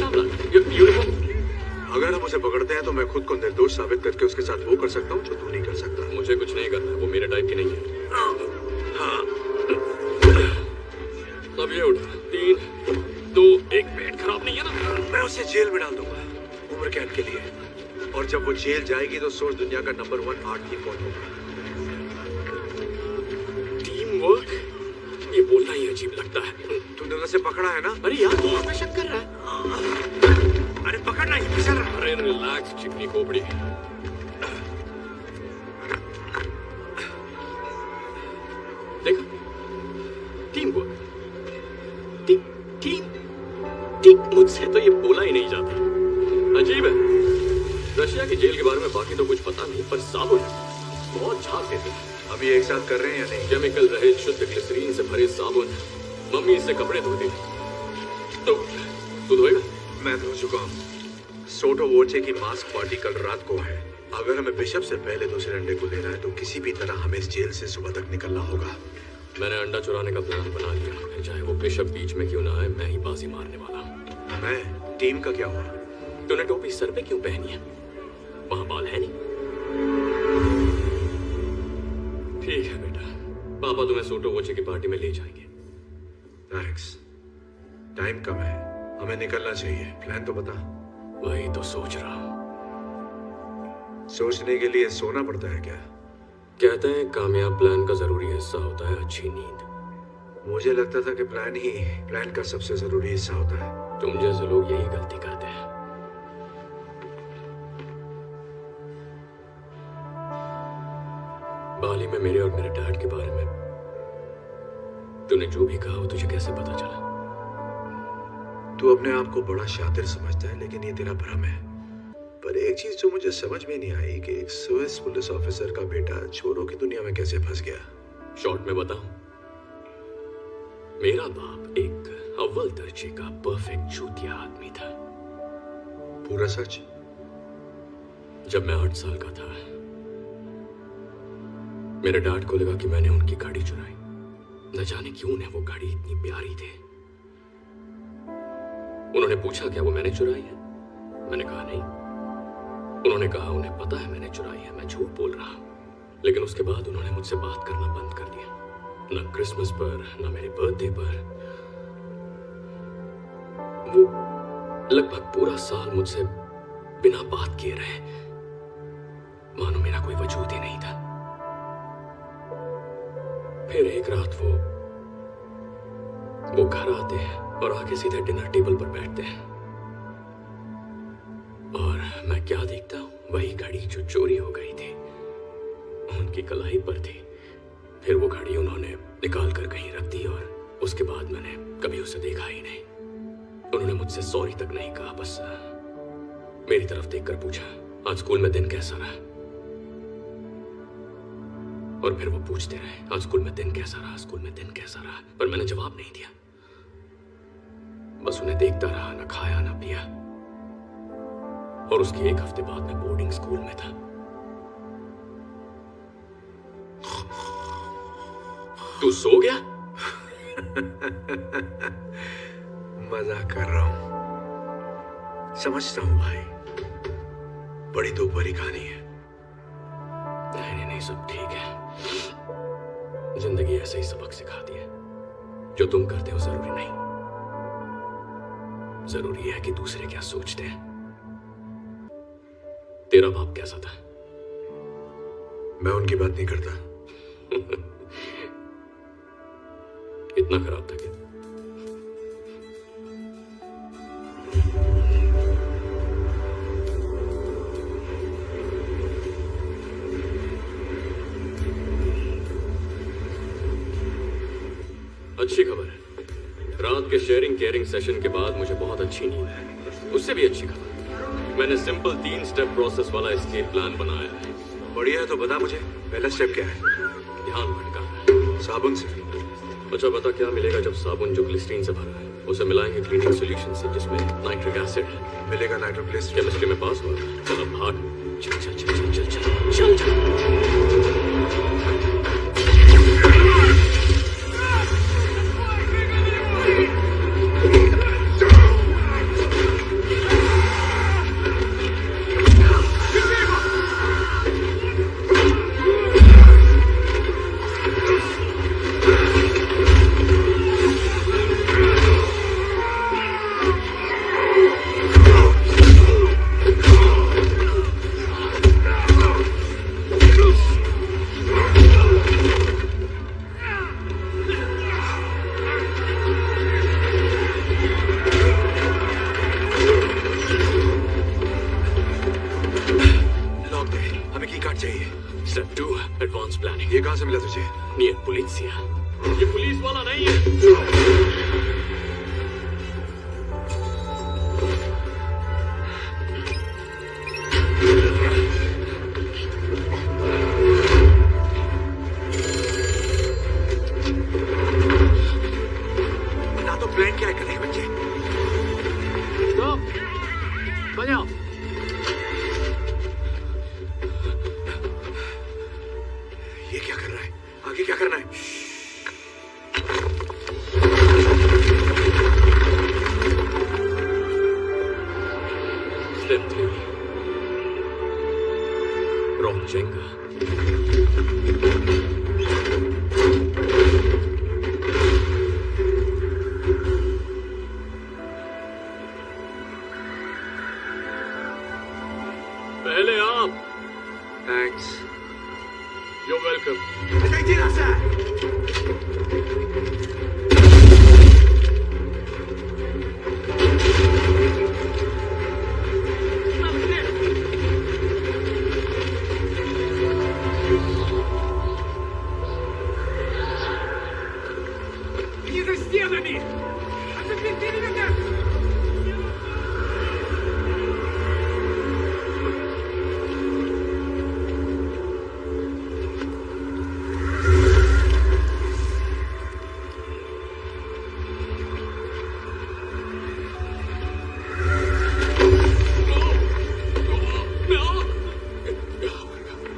[SPEAKER 7] यूनिफॉर्म।
[SPEAKER 2] अगर हम उसे पकड़ते हैं तो मैं खुद को निर्दोष साबित करके उसके साथ वो कर सकता हूँ जो तू नहीं कर सकता।
[SPEAKER 7] मुझे कुछ नहीं करना, वो मेरे टाइप की नहीं है।
[SPEAKER 2] हाँ,
[SPEAKER 7] अब ये उठा 3, 2, 1। पेट खराब नहीं है ना?
[SPEAKER 2] मैं उसे जेल में डाल दूंगा उम्र कैद के लिए, और जब वो जेल जाएगी तो सोच दुनिया का नंबर 1 आर्ट की फौज होगा।
[SPEAKER 7] टीम वर्क, ये बोलना ही अजीब लगता है।
[SPEAKER 2] तूने उसे पकड़ा है ना?
[SPEAKER 7] अरे यार, तू हमें शक कर रहा है।
[SPEAKER 2] अरे पकड़ना ही फिसल रहा।
[SPEAKER 7] अरे रिलैक्स चिकनी खोपड़ी। देखा, टीम वर्क, टीम मुझसे तो ये बोला ही नहीं जाता। अजीब है। रशिया की जेल के बारे में बाकी तो कुछ पता नहीं, पर साबुन बहुत झाग देते हैं।
[SPEAKER 2] हम ये एक साथ कर रहे हैं या नहीं?
[SPEAKER 7] केमिकल रहित शुद्ध ग्लिसरीन से भरे साबुन, मम्मी इससे कपड़े धोती। तो तू धोएगा?
[SPEAKER 2] मैं धो चुका हूँ। सोटो वोचे की मास्क पार्टी कल रात को है। अगर हमें बिशप से पहले दूसरे अंडे को लेना है तो किसी भी तरह हमें इस जेल से सुबह तक निकलना होगा।
[SPEAKER 7] मैंने अंडा चुराने का प्लान बना लिया, फिर चाहे वो बिशप बीच में क्यों ना आए, मैं ही बाजी मारने वाला हूँ।
[SPEAKER 2] मैं टीम का क्या हुआ?
[SPEAKER 7] तूने टोपी सर पे क्यों पहनी है? वहां बाल है नहीं? ठीक है बेटा, पापा तुम्हें सोटो वोचे की पार्टी में ले जाएंगे।
[SPEAKER 2] थैंक्स। टाइम कम है, हमें निकलना चाहिए। प्लान तो बता।
[SPEAKER 7] वही तो सोच रहा हूँ।
[SPEAKER 2] सोचने के लिए सोना पड़ता है क्या?
[SPEAKER 7] कहते हैं कामयाब प्लान का जरूरी हिस्सा होता है अच्छी नींद।
[SPEAKER 2] मुझे लगता था कि प्लान का सबसे जरूरी हिस्सा होता है।
[SPEAKER 7] तुम जैसे लोग यही गलती करते हैं। बाली में मेरे और मेरे डैड के बारे में तूने जो भी कहा वो तुझे कैसे पता चला?
[SPEAKER 2] तू अपने आप को बड़ा शातिर समझता है, लेकिन ये तेरा भ्रम है। पर एक चीज जो मुझे समझ में नहीं आई कि एक स्विस पुलिस ऑफिसर का बेटा चोरों की दुनिया में कैसे फंस गया।
[SPEAKER 7] शॉर्ट में बताऊं, मेरा बाप एक अव्वल दर्जे का परफेक्ट चूतिया आदमी था।
[SPEAKER 2] पूरा सच?
[SPEAKER 7] जब मैं 8 साल का था, मेरे डैड को लगा कि मैंने उनकी गाड़ी चुराई। न जाने क्यों उन्हें वो गाड़ी इतनी प्यारी थी। उन्होंने पूछा क्या वो मैंने चुराई है? मैंने कहा नहीं। उन्होंने कहा उन्हें पता है मैंने चुराई है, मैं झूठ बोल रहा हूं। लेकिन उसके बाद उन्होंने मुझसे बात करना बंद कर दिया। न क्रिसमस पर, न मेरे बर्थडे पर। वो लगभग पूरा साल मुझसे बिना बात किए रहे, मानो मेरा कोई वजूद ही नहीं था। फिर एक रात वो घर आते हैं और आके सीधे डिनर टेबल पर बैठते हैं, और मैं क्या देखता हूं, वही घड़ी जो चोरी हो गई थी उनकी कलाई पर थी। फिर वो घड़ी उन्होंने निकाल कर कहीं रख दी, और उसके बाद मैंने कभी उसे देखा ही नहीं। उन्होंने मुझसे सॉरी तक नहीं कहा, बस मेरी तरफ देखकर पूछा आज स्कूल में दिन कैसा रहा। और फिर वो पूछते रहे आज स्कूल में दिन कैसा रहा, स्कूल में दिन कैसा रहा, पर मैंने जवाब नहीं दिया। बस उन्हें देखता रहा, ना खाया ना पिया। और उसके 1 हफ्ते बाद मैं बोर्डिंग स्कूल में था। तू सो गया?
[SPEAKER 2] मजाक कर रहा हूं। समझता हूं भाई, बड़ी दुख भरी कहानी है।
[SPEAKER 7] नहीं, सब ठीक है। जिंदगी ऐसे ही सबक सिखाती है। जो तुम करते हो जरूरी नहीं, जरूरी है कि दूसरे क्या सोचते हैं। तेरा बाप कैसा था?
[SPEAKER 2] मैं उनकी बात नहीं करता।
[SPEAKER 7] इतना खराब था क्या? अच्छी खबर है। रात के शेयरिंग केयरिंग सेशन के बाद मुझे बहुत अच्छी नींद है। उससे भी अच्छी खबर, मैंने सिंपल 3 स्टेप प्रोसेस वाला एस्केप प्लान बनाया है।
[SPEAKER 2] बढ़िया है, तो बता मुझे पहला स्टेप क्या है?
[SPEAKER 7] ध्यान भटकाना है।
[SPEAKER 2] साबुन से?
[SPEAKER 7] अच्छा बता, क्या मिलेगा जब साबुन जो ग्लिसरीन से भरा है उसे मिलाएंगे क्लीनिंग सॉल्यूशन से जिसमें नाइट्रिक एसिड है?
[SPEAKER 2] मिलेगा नाइट्रोग्लिसरीन।
[SPEAKER 7] केमिस्ट्री में पास हुआ? चल अब भाग। चल चल चल चल चल चल चल चल।
[SPEAKER 2] ये कहाँ से मिला तुझे?
[SPEAKER 7] नियत पुलिसिया। ये पुलिस वाला नहीं है।
[SPEAKER 2] ना तो प्लान क्या करेंगे बच्चे?
[SPEAKER 7] बजाओ।
[SPEAKER 2] ये क्या कर रहा है? आगे क्या करना है?
[SPEAKER 7] Step 3. Rock Jenga. पहले आप।
[SPEAKER 2] Thanks.
[SPEAKER 7] You're welcome.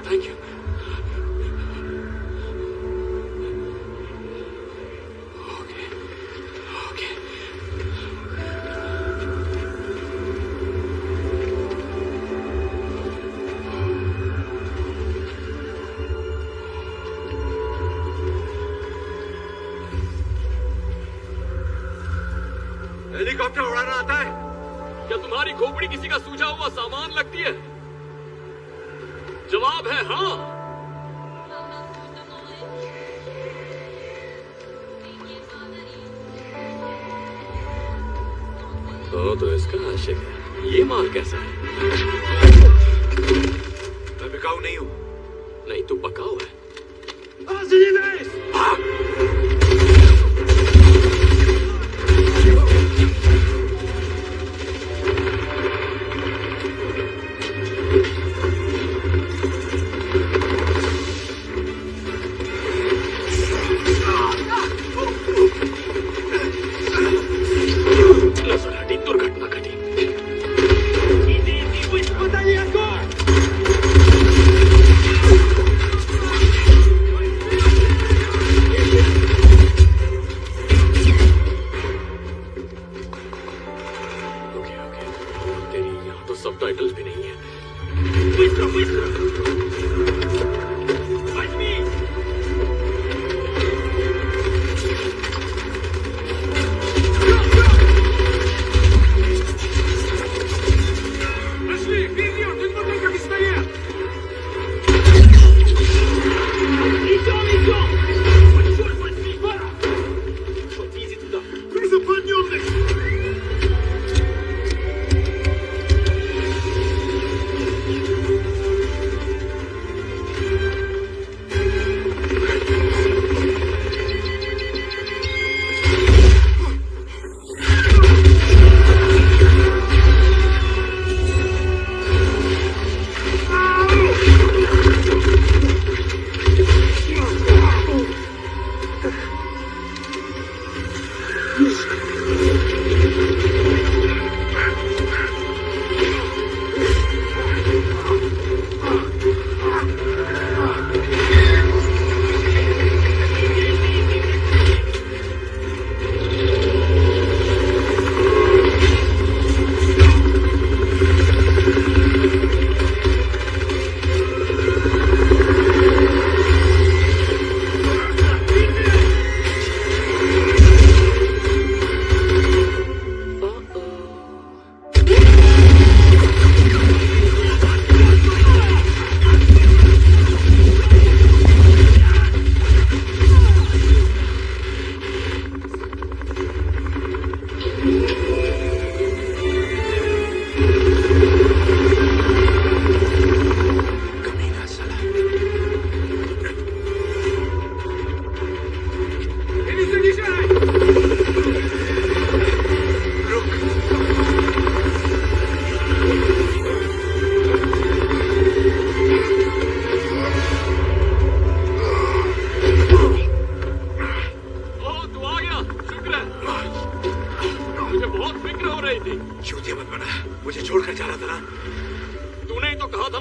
[SPEAKER 7] Thank you. Okay. Okay.
[SPEAKER 2] Helicopter उड़ाना आता है?
[SPEAKER 7] क्या तुम्हारी खोपड़ी किसी का सूझा हुआ सामान लगती है? जवाब है हाँ। तो इसका आशिक है। ये माल कैसा है?
[SPEAKER 2] मैं बिकाऊ नहीं हूँ।
[SPEAKER 7] नहीं तू पकाऊ है। दुर्घटना घटी। तेरी यहाँ तो सबटाइटल्स भी नहीं है।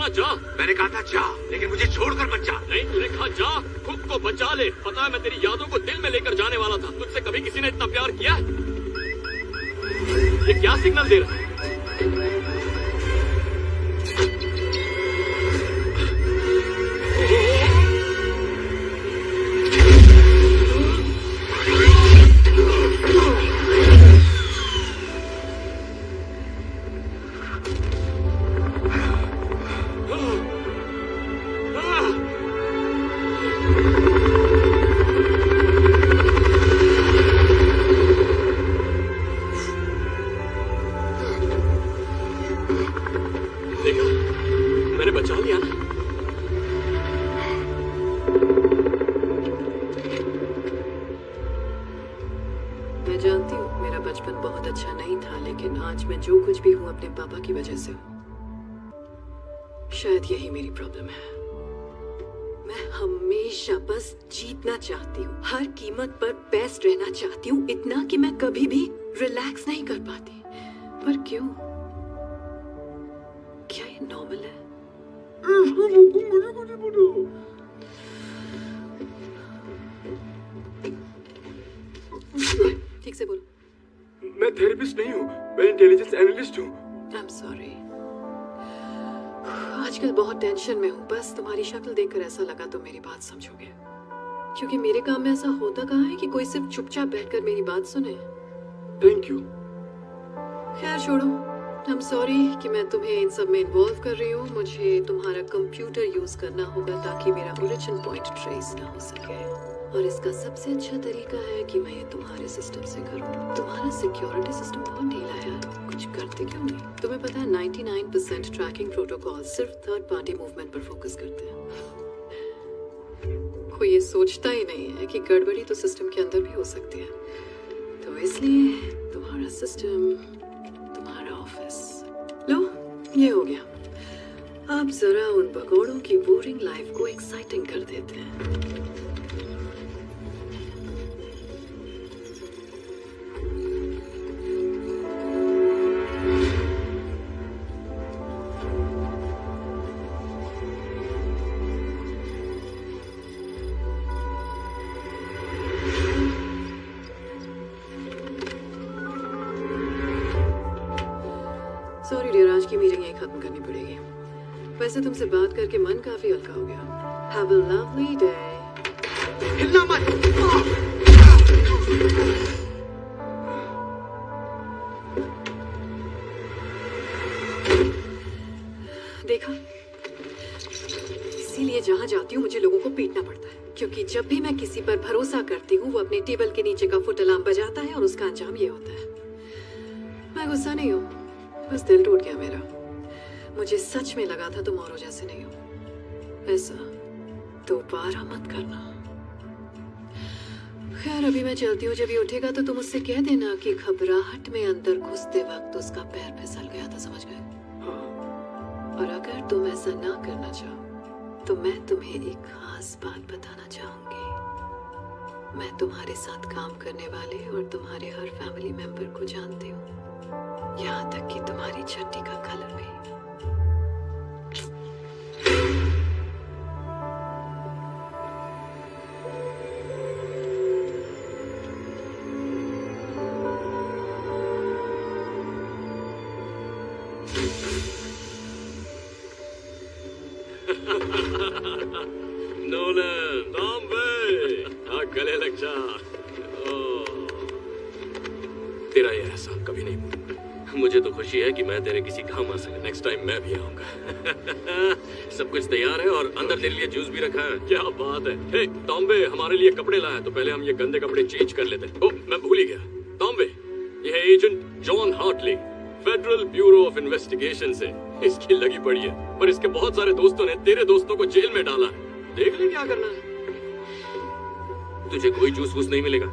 [SPEAKER 7] ना, जा।
[SPEAKER 2] मैंने कहा था जा, लेकिन मुझे छोड़कर मत जा।
[SPEAKER 7] नहीं, तूने कहा जा, खुद को बचा ले। पता है मैं तेरी यादों को दिल में लेकर जाने वाला था। तुझसे कभी किसी ने इतना प्यार किया? ये क्या सिग्नल दे रहा है?
[SPEAKER 9] की वजह से शायद यही मेरी प्रॉब्लम है। मैं हमेशा बस जीतना चाहती हूँ, हर कीमत पर बेस्ट रहना चाहती हूँ, इतना कि मैं कभी भी रिलैक्स नहीं कर पाती। पर क्यों? क्या ये नॉर्मल है? ठीक से बोलो।
[SPEAKER 10] मैं थेरेपिस्ट नहीं हूँ, मैं इंटेलिजेंस एनालिस्ट हूँ।
[SPEAKER 9] I'm sorry. आजकल बहुत टेंशन में हूँ। बस तुम्हारी शक्ल देखकर ऐसा लगा तो मेरी बात समझोगे, क्योंकि मेरे काम में ऐसा होता कहाँ है कि कोई सिर्फ चुपचाप बैठकर मेरी बात सुने।
[SPEAKER 10] Thank you.
[SPEAKER 9] खैर छोड़ो। I'm sorry कि मैं तुम्हें इन सब में इन्वॉल्व कर रही हूँ। मुझे तुम्हारा कंप्यूटर यूज करना होगा ताकि मेरा ओरिजिन पॉइंट ट्रेस ना हो सके, और इसका सबसे अच्छा तरीका है कि मैं ये तुम्हारे सिस्टम से करूँ। तुम्हारा सिक्योरिटी सिस्टम बहुत ढीला है यार, कुछ करते क्यों नहीं? तुम्हें पता है 99% ट्रैकिंग प्रोटोकॉल सिर्फ थर्ड पार्टी मूवमेंट पर फोकस करते हैं। कोई ये सोचता ही नहीं है कि गड़बड़ी तो सिस्टम के अंदर भी हो सकती है। तो इसलिए तुम्हारा सिस्टम, तुम्हारा ऑफिस, लो ये हो गया। अब जरा उन भगोड़ों की बोरिंग लाइफ को एक्साइटिंग कर देते हैं। सॉरी डियर, आज की मीटिंग यही खत्म करनी पड़ेगी। वैसे तुमसे बात करके मन काफी हल्का हो गया। Have a lovely day.
[SPEAKER 2] हिलना मत।
[SPEAKER 9] देखा, इसीलिए जहाँ जाती हूँ मुझे लोगों को पीटना पड़ता है, क्योंकि जब भी मैं किसी पर भरोसा करती हूँ वो अपने टेबल के नीचे का फुट अलार्म बजाता है और उसका अंजाम ये होता है। मैं गुस्सा नहीं हूँ, बस दिल टूट गया मेरा। मुझे सच में लगा था तुम औरों जैसे नहीं हो। ऐसा दोबारा मत करना। खैर अभी मैं चलती हूँ, जब ये उठेगा तो तुम उससे कह देना कि घबराहट में अंदर घुसते वक्त उसका पैर फिसल गया था, समझ गए? और अगर तुम ऐसा ना करना चाहो तो मैं तुम्हें एक खास बात बताना चाहूंगी। मैं तुम्हारे साथ काम करने वाले और तुम्हारे हर फैमिली मेंबर को जानती हूँ, यहाँ तक कि तुम्हारी चड्डी का कलर भी।
[SPEAKER 7] नोलन, बॉम्बे, गले लग जा। तेरा ये एहसान कभी नहीं भूलूंगा। मुझे तो खुशी है कि मैं तेरे किसी काम आ सका। नेक्स्ट टाइम मैं भी आऊंगा। सब कुछ तैयार है और अंदर तेरे लिए जूस भी रखा है। क्या बात है। हे टॉम्बे, हमारे लिए कपड़े लाया, तो पहले हम ये गंदे कपड़े चेंज कर लेते हैं। ओह, मैं भूल ही गया। टॉम्बे, ये है agent John Hartley, federal bureau of investigation से। इसकी लगी पड़ी है, पर इसके बहुत सारे दोस्तों ने तेरे दोस्तों को जेल में डाला है। देख ले क्या करना है। तुझे कोई जूस वूस नहीं मिलेगा।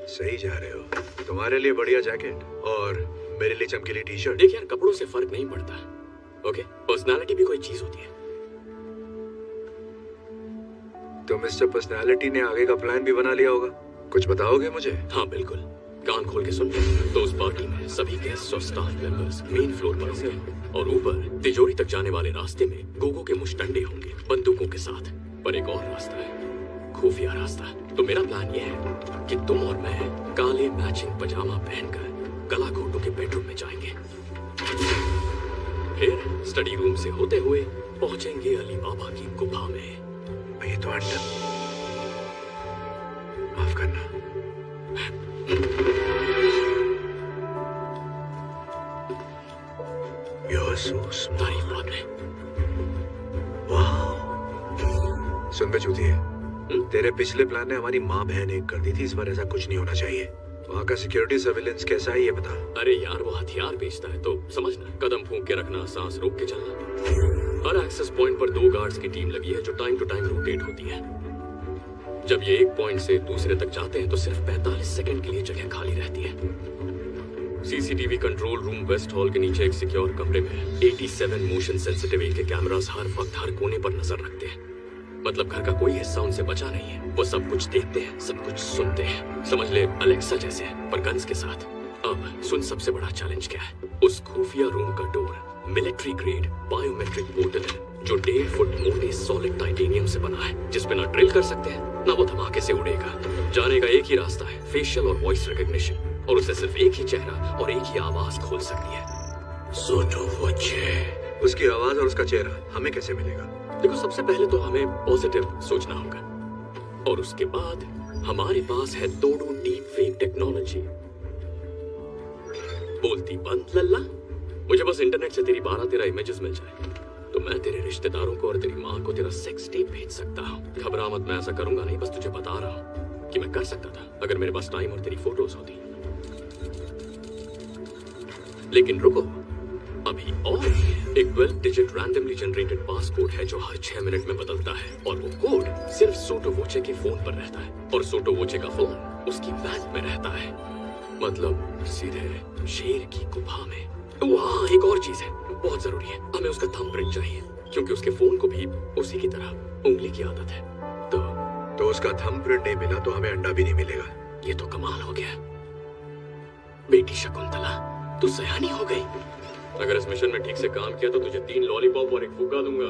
[SPEAKER 2] सही जा रहे हो। तुम्हारे लिए बढ़िया जैकेट और मेरे लिए चमकीली टी शर्ट।
[SPEAKER 7] देख यार, कपड़ों से फर्क नहीं पड़ता। ओके, पर्सनालिटी भी कोई चीज होती है।
[SPEAKER 2] तो मिस्टर पर्सनालिटी ने आगे का प्लान भी बना लिया होगा, कुछ बताओगे मुझे?
[SPEAKER 7] हाँ बिल्कुल, कान खोल के सुन। तो उस पार्टी में सभी गेस्ट और स्टाफ मेंबर्स मेन फ्लोर पर होंगे और ऊपर तिजोरी तक जाने वाले रास्ते में गोगो के मुश्तंडे होंगे बंदूकों के साथ। पर एक और रास्ता है, खुफिया रास्ता। तो मेरा प्लान ये है कि तुम और मैं काले मैचिंग पजामा पहनकर गला घोटों के बेडरूम में जाएंगे, फिर स्टडी रूम से होते हुए पहुंचेंगे अली बाबा की गुफा में।
[SPEAKER 2] ये तो अंडा, माफ करना।
[SPEAKER 7] तारीफ बाद में।
[SPEAKER 2] सुन बे चूतिए, तेरे पिछले प्लान ने हमारी माँ बहन एक कर दी थी, इस बार ऐसा कुछ नहीं होना चाहिए। वहाँ का सिक्योरिटी सर्विलेंस कैसा है ये बता।
[SPEAKER 7] अरे यार, वो हथियार बेचता है तो समझना, कदम फूंक के रखना, सांस रोक के चलना। हर एक्सेस पॉइंट पर 2 गार्ड्स की टीम लगी है जो टाइम टू टाइम रोटेट होती है। जब ये एक पॉइंट से दूसरे तक जाते हैं तो सिर्फ 45 सेकंड के लिए जगह खाली रहती है। CCTV control room west hall के नीचे एक सिक्योर कमरे में 87 मोशन सेंसिटिव के कैमरास हर वक्त हर कोने पर नजर रखते हैं। मतलब घर का कोई हिस्सा उनसे बचा नहीं है। वो सब कुछ देखते हैं, सब कुछ सुनते हैं। समझ ले अलेक्सा जैसे, पर गन्स के साथ। अब सुन, सबसे बड़ा चैलेंज क्या है। उस खुफिया रूम का door military grade biometric portal है जो 1.5 फुट मोटे सॉलिड टाइटेनियम से बना है, जिसपे ना ड्रिल कर सकते हैं ना वो धमाके से उड़ेगा। जाने का एक ही रास्ता है, फेशियल और वॉइस रिकॉग्निशन, और उसे सिर्फ एक ही चेहरा और एक ही आवाज खोल सकती है। सोटो वोचे।
[SPEAKER 2] उसकी आवाज और उसका चेहरा हमें कैसे मिलेगा?
[SPEAKER 7] देखो, सबसे पहले तो हमें पॉजिटिव सोचना होगा और उसके बाद हमारे पास है तोड़ू डीप फेक टेक्नोलॉजी। बोलती बंद लल्ला, मुझे बस इंटरनेट से तेरी 12-13 इमेजेस मिल जाए तो मैं तेरे रिश्तेदारों को और तेरी माँ को तेरा सेक्स टेप भेज सकता हूँ। घबरा मत, मैं ऐसा करूंगा नहीं, बस तुझे बता रहा हूँ कि मैं कर सकता था अगर मेरे पास टाइम और तेरी फोटोज होती। लेकिन रुको, अभी और एक 12 डिजिट रैंडमली जनरेटेड पासकोड है जो हर 6 मिनट में बदलता है और वो कोड सिर्फ सोटो वोचे के फोन पर रहता है और सोटो वोचे का फोन उसकी वैन में रहता है। मतलब सीधे शेर की गुफा में। वहाँ एक और चीज है, बहुत जरूरी है, हमें उसका थंबप्रिंट चाहिए क्योंकि उसके फोन को भी उसी की तरह उंगली की आदत है।
[SPEAKER 2] तो उसका थंबप्रिंट नहीं मिला तो हमें अंडा भी नहीं मिलेगा।
[SPEAKER 7] ये तो कमाल हो गया। बेटी शकुंतला, तू सयानी हो गई। अगर इस मिशन में ठीक से काम किया तो तुझे 3 लॉलीपॉप और एक फुग्गा दूंगा।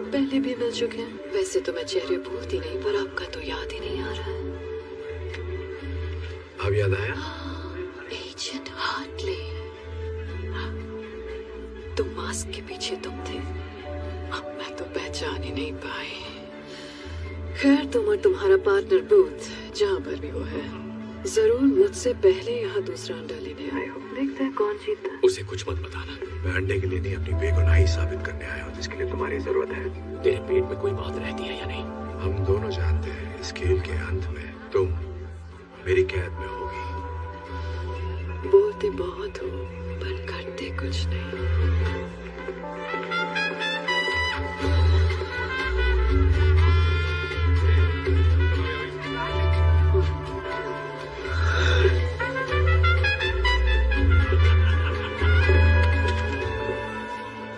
[SPEAKER 9] पहले भी मिल चुके हैं। वैसे तो मैं चेहरे भूलती नहीं, पर आपका तो याद ही नहीं आ रहा है।
[SPEAKER 2] अब याद आया?
[SPEAKER 9] एजेंट हार्टले, तुम मास्क के पीछे तुम थे। अब मैं तो पहचान ही नहीं पाई। खैर, तुम और तुम्हारा पार्टनर बूथ जहाँ पर भी वो है, जरूर मुझसे पहले यहाँ दूसरा अंडा लेने आए हो। देखते हैं कौन जीतता है।
[SPEAKER 7] उसे कुछ मत बताना।
[SPEAKER 2] मैं अंडे के लिए नहीं, अपनी बेगुनाही साबित करने आया हूँ, जिसके लिए तुम्हारी जरूरत है।
[SPEAKER 7] तेरे पेट में कोई बात रहती है या नहीं?
[SPEAKER 2] हम दोनों जानते हैं इस खेल के अंत में तुम मेरी कैद में होगी।
[SPEAKER 9] बोलते बहुत हो पर करते कुछ नहीं।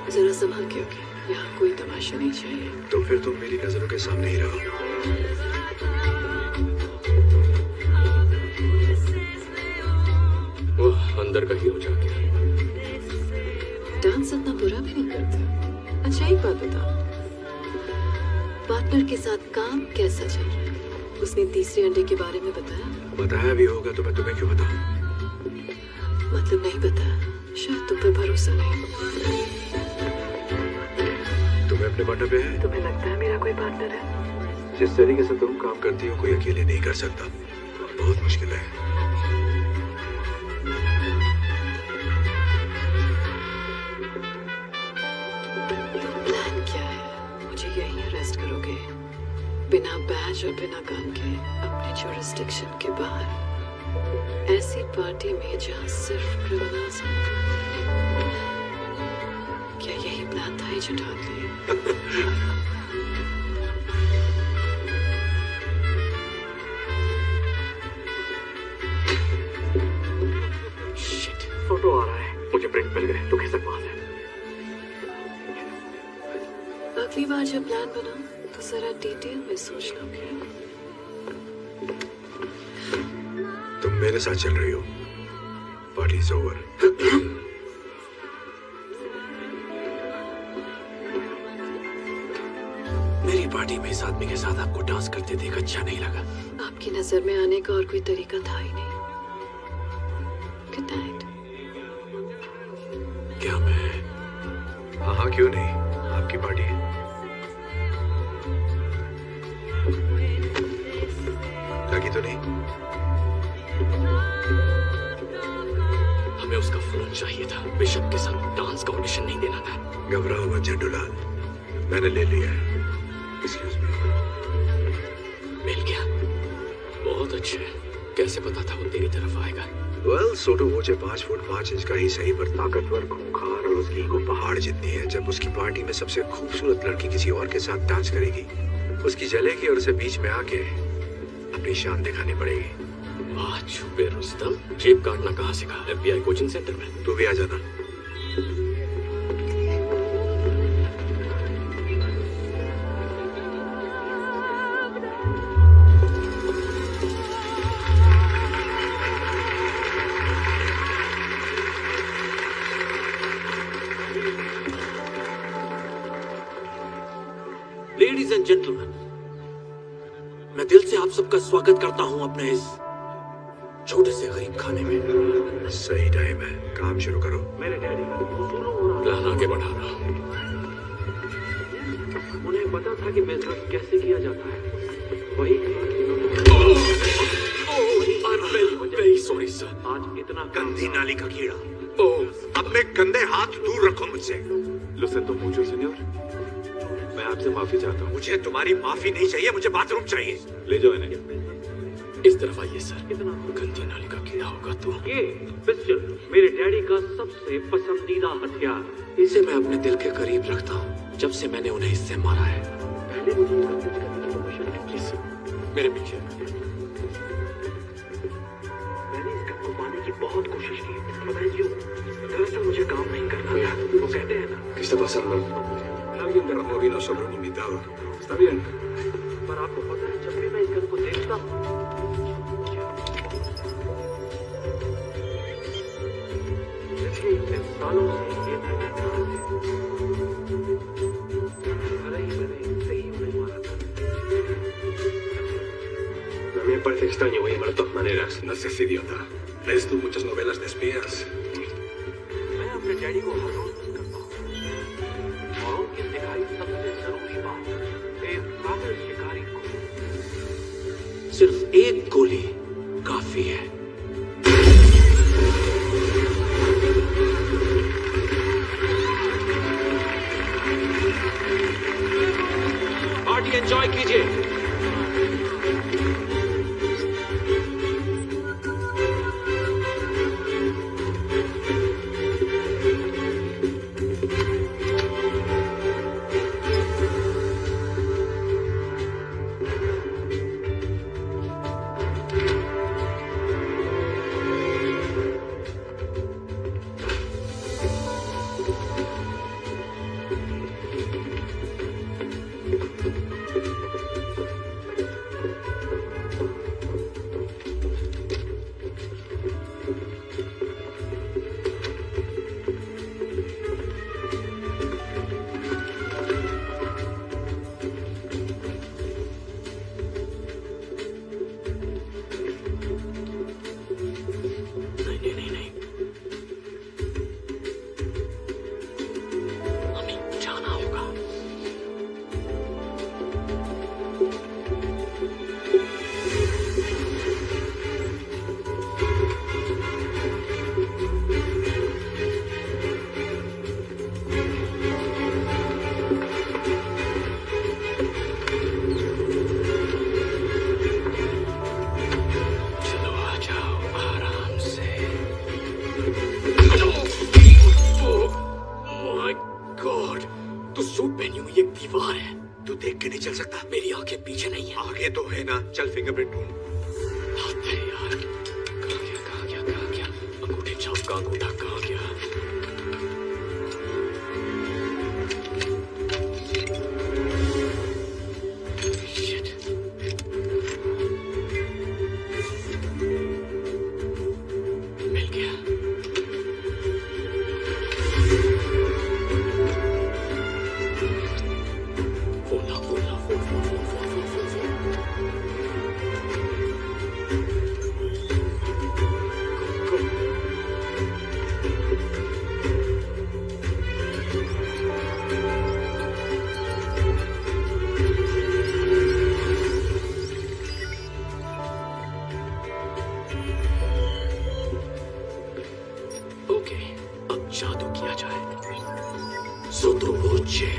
[SPEAKER 9] जरा संभल के ओके, यहाँ कोई तमाशा नहीं चाहिए।
[SPEAKER 2] तो फिर तुम मेरी नजरों के सामने ही रहो।
[SPEAKER 7] वो अंदर का हीरो जा गया।
[SPEAKER 9] डांस इतना बुरा भी नहीं करता। अच्छा, एक बात बता, पार्टनर के साथ काम कैसा चल रहा है? उसने तीसरे अंडे के बारे में बताया?
[SPEAKER 2] बताया भी होगा तो मैं तुम्हें क्यों बताऊं?
[SPEAKER 9] मतलब नहीं बताया, शायद तुम पे भरोसा नहीं।
[SPEAKER 2] तुम्हें अपने पार्टनर पे है?
[SPEAKER 9] तुम्हें लगता है मेरा कोई पार्टनर है?
[SPEAKER 2] जिस तरीके से तुम काम करती हो कोई अकेले नहीं कर सकता। बहुत मुश्किल है।
[SPEAKER 9] प्लान क्या है? मुझे यहीं अरेस्ट करोगे बिना बैज और बिना गन के अपने जुरिस्डिक्शन के बाहर, ऐसी पार्टी में जहां सिर्फ क्रिमिनल्स हैं? क्या यही प्लान था एजेंट हार्टले?
[SPEAKER 7] शिट, फोटो आ रहा है। मुझे प्रिंट मिल गए। तू कैसे पास है?
[SPEAKER 9] अगली बार जब प्लान बना तो जरा डिटेल में सोच लोगे।
[SPEAKER 2] तुम मेरे साथ चल रही हो। Party is over.
[SPEAKER 1] मेरी पार्टी में इस आदमी के साथ आपको डांस करते देख अच्छा नहीं लगा।
[SPEAKER 9] आपकी नजर में आने का और कोई तरीका था ही नहीं। Good night.
[SPEAKER 2] क्या मैं? हाँ हाँ, क्यों नहीं, आपकी पार्टी है। लगी तो नहीं?
[SPEAKER 7] हमें उसका फोन चाहिए था। बिशप के साथ डांस का ऑडिशन नहीं देना था।
[SPEAKER 2] घबराओ मत झंडूलाल, मैंने ले लिया है। Excuse me.
[SPEAKER 7] मिल गया? बहुत अच्छे। कैसे पता था वो तेरी तरफ आएगा?
[SPEAKER 2] वेल, सोटो मुझे 5 फुट 5 इंच का ही सही, पर ताकतवर, खूंखार और उसकी ईगो पहाड़ जितनी है। जब उसकी पार्टी में सबसे खूबसूरत लड़की किसी और के साथ डांस करेगी, उसकी जलेगी और उसे बीच में आके अपनी शान दिखानी पड़ेगी।
[SPEAKER 7] वाह छुपे रुस्तम, जेब काटना कहाँ सीखा? FBI कोचिंग सेंटर में?
[SPEAKER 2] तू भी आ जाना।
[SPEAKER 1] लेडीज एंड जेंटलमैन, मैं दिल से आप सबका स्वागत करता हूं अपने इस छोटे से गरीब खाने में।
[SPEAKER 2] सही टाइम है, काम शुरू करो।
[SPEAKER 1] मेरे डैडी
[SPEAKER 7] प्लान आगे बढ़ा रहा।
[SPEAKER 1] उन्हें पता था कि बिजनेस कैसे किया जाता है। वही
[SPEAKER 7] वेरी सॉरी सर।
[SPEAKER 1] आज इतना
[SPEAKER 2] गंदी नाली का कीड़ा।
[SPEAKER 7] ओह,
[SPEAKER 2] अपने गंदे हाथ दूर रखो मुझसे।
[SPEAKER 6] Lo siento mucho, señor. मैं आपसे माफी चाहता हूँ।
[SPEAKER 2] मुझे तुम्हारी माफी नहीं चाहिए, मुझे बाथरूम चाहिए।
[SPEAKER 6] ले जाओ इन्हें।
[SPEAKER 7] इस तरफ आइए सर। गंदी नाली का कीड़ा होगा तो।
[SPEAKER 1] ये पिस्टल मेरे डैडी का सबसे पसंदीदा हथियार। इसे मैं अपने दिल के करीब रखता हूँ जब से मैंने उन्हें इससे मारा है। पहले मुझे
[SPEAKER 7] प्लीज मेरे पीछे।
[SPEAKER 1] मैंने इस गन को पाने की बहुत कोशिश की, पता है क्यों? दरअसल मुझे काम नहीं करना था। वो कहते हैं ना,
[SPEAKER 2] ¿Qué está pasando?
[SPEAKER 8] Alguien derramó vino sobre un invitado. Está bien.
[SPEAKER 1] पर आपको पता है जब भी मैं इस गन को देखता हूँ, पिछले 3 सालों से ये मैंने कहा है। भले ही मैं
[SPEAKER 6] mí me parece extraño, Weimar, de todas maneras.
[SPEAKER 8] No seas idiota. ¿Lees tú muchas novelas de espías?
[SPEAKER 1] मैं अपने डैडी को हर रोज मिस करता हूँ और उनकी दिखाई सबसे जरूरी बात एक काबिल शिकारी को सिर्फ एक गोली काफी है। पार्टी एंजॉय कीजिए।
[SPEAKER 2] चल सकता।
[SPEAKER 1] मेरी आंखें पीछे नहीं है।
[SPEAKER 2] आगे तो है ना। चल फिंगरप्रिंट ढूंढ।
[SPEAKER 1] यार कहाँ गया अंगूठे छाप का अंगूठा कहाँ गया? मिल गया। जादू किया जाए। Sotobosce.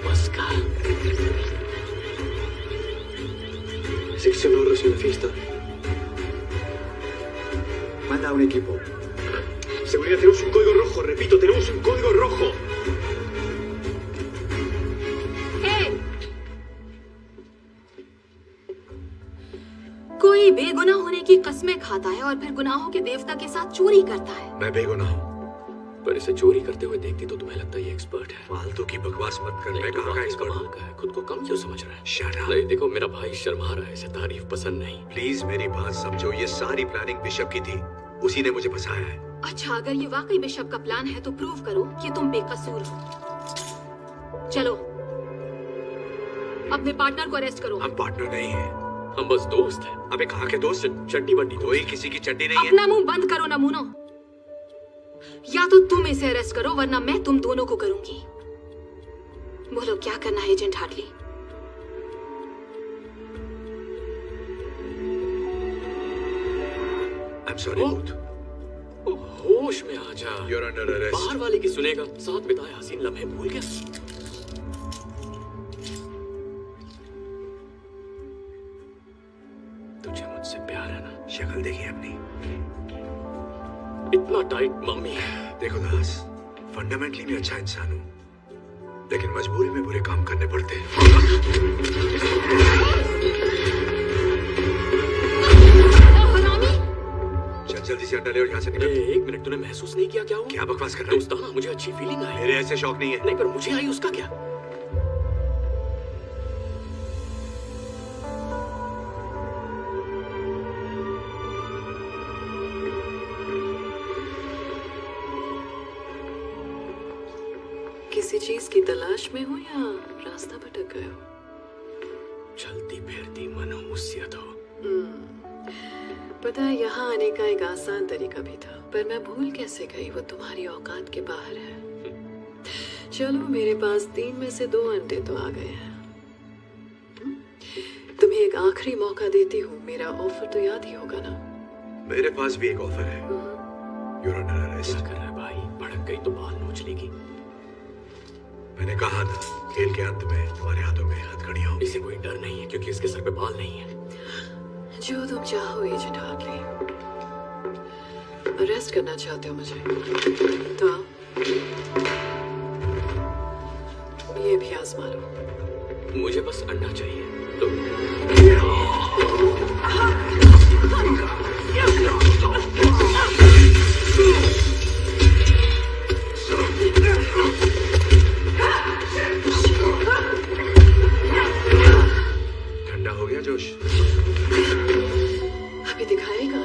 [SPEAKER 1] Masca.
[SPEAKER 6] Sección Oro en la fiesta.
[SPEAKER 8] Manda a un equipo.
[SPEAKER 6] Seguridad, tenemos un código rojo. Repito, tenemos un código rojo.
[SPEAKER 3] कोई बेगुनाह होने की कस्में खाता है और फिर गुनाहों के देवता के साथ चोरी करता है।
[SPEAKER 2] मैं बेगुनाह हूँ।
[SPEAKER 7] पर इसे चोरी करते हुए देखती तो तुम्हें लगता है ये एक्सपर्ट है।
[SPEAKER 2] फालतू की बकवास मत कर। मैं कहाँ का एक्सपर्ट हूँ?
[SPEAKER 7] खुद को कम क्यों समझ रहा है?
[SPEAKER 2] Shut up.
[SPEAKER 7] नहीं देखो, मेरा भाई शर्मा रहा है, इसे तारीफ पसंद नहीं।
[SPEAKER 2] प्लीज मेरी बात समझो, ये सारी प्लानिंग बिशप की थी। उसी ने मुझे फंसाया है।
[SPEAKER 3] अच्छा, अगर ये वाकई बिशप का प्लान है तो प्रूव करो कि तुम बेकसूर हो। चलो अपने पार्टनर को अरेस्ट करो।
[SPEAKER 2] हम पार्टनर नहीं हैं।
[SPEAKER 7] हम बस दोस्त हैं।
[SPEAKER 2] अबे कहाँ के दोस्त?
[SPEAKER 7] चड्डी बड्डी
[SPEAKER 2] कोई किसी की चड्डी नहीं है।
[SPEAKER 3] अपना मुंह बंद करो नमूनो। या तो तुम इसे अरेस्ट करो वरना मैं तुम दोनों को करूंगी। बोलो क्या करना है agent Hartley?
[SPEAKER 2] I'm sorry, Booth.
[SPEAKER 7] होश में आ जा।
[SPEAKER 2] You're under arrest.
[SPEAKER 7] बाहर वाले की सुनेगा। साथ बिताए हसीन लम्हे भूल गया। तुझे मुझसे प्यार है ना?
[SPEAKER 2] शक्ल देखी अपनी।
[SPEAKER 7] इतना टाइट मम्मी।
[SPEAKER 2] देखो दास, फंडामेंटली मैं अच्छा इंसान हूँ, लेकिन मजबूरी में बुरे काम करने पड़ते हैं। चल जल्दी से अंडा ले और यहाँ से निकल।
[SPEAKER 7] एक मिनट, तूने महसूस नहीं किया क्या हुआ?
[SPEAKER 2] क्या बकवास कर रहा है?
[SPEAKER 7] दोस्ताना मुझे अच्छी फीलिंग आई।
[SPEAKER 2] मेरे ऐसे शौक नहीं है।
[SPEAKER 7] नहीं, पर मुझे आई, उसका क्या?
[SPEAKER 9] किसी चीज की तलाश में हो या रास्ता भटक गए हो?
[SPEAKER 7] चलती फिरती मनहूसियत हो।
[SPEAKER 9] पता है, यहाँ आने का एक आसान तरीका भी था, पर मैं भूल कैसे गई, वो तुम्हारी औकात के बाहर है। चलो, मेरे पास 3 में से 2 अंडे तो आ गए हैं। तुम्हें एक आखिरी मौका देती हूँ, मेरा ऑफर तो याद ही होगा ना?
[SPEAKER 2] मेरे पास भी एक ऑफर है। You're under arrest।
[SPEAKER 7] क्या कर रहा है भाई? भड़क गई तो बाल नोच लेगी।
[SPEAKER 2] मैंने कहा था, खेल के अंत में तुम्हारे हाथों में हथकड़ियां होंगी।
[SPEAKER 7] इसे कोई डर नहीं है क्योंकि इसके सर पे बाल नहीं है।
[SPEAKER 9] जो तुम चाहो एजेंट हार्टली। अरेस्ट करना चाहते हो मुझे तो आओ। ये भी आजमा लो।
[SPEAKER 7] मुझे बस अंडा चाहिए तो।
[SPEAKER 2] ठंडा हो गया जोश?
[SPEAKER 9] अभी दिखाएगा।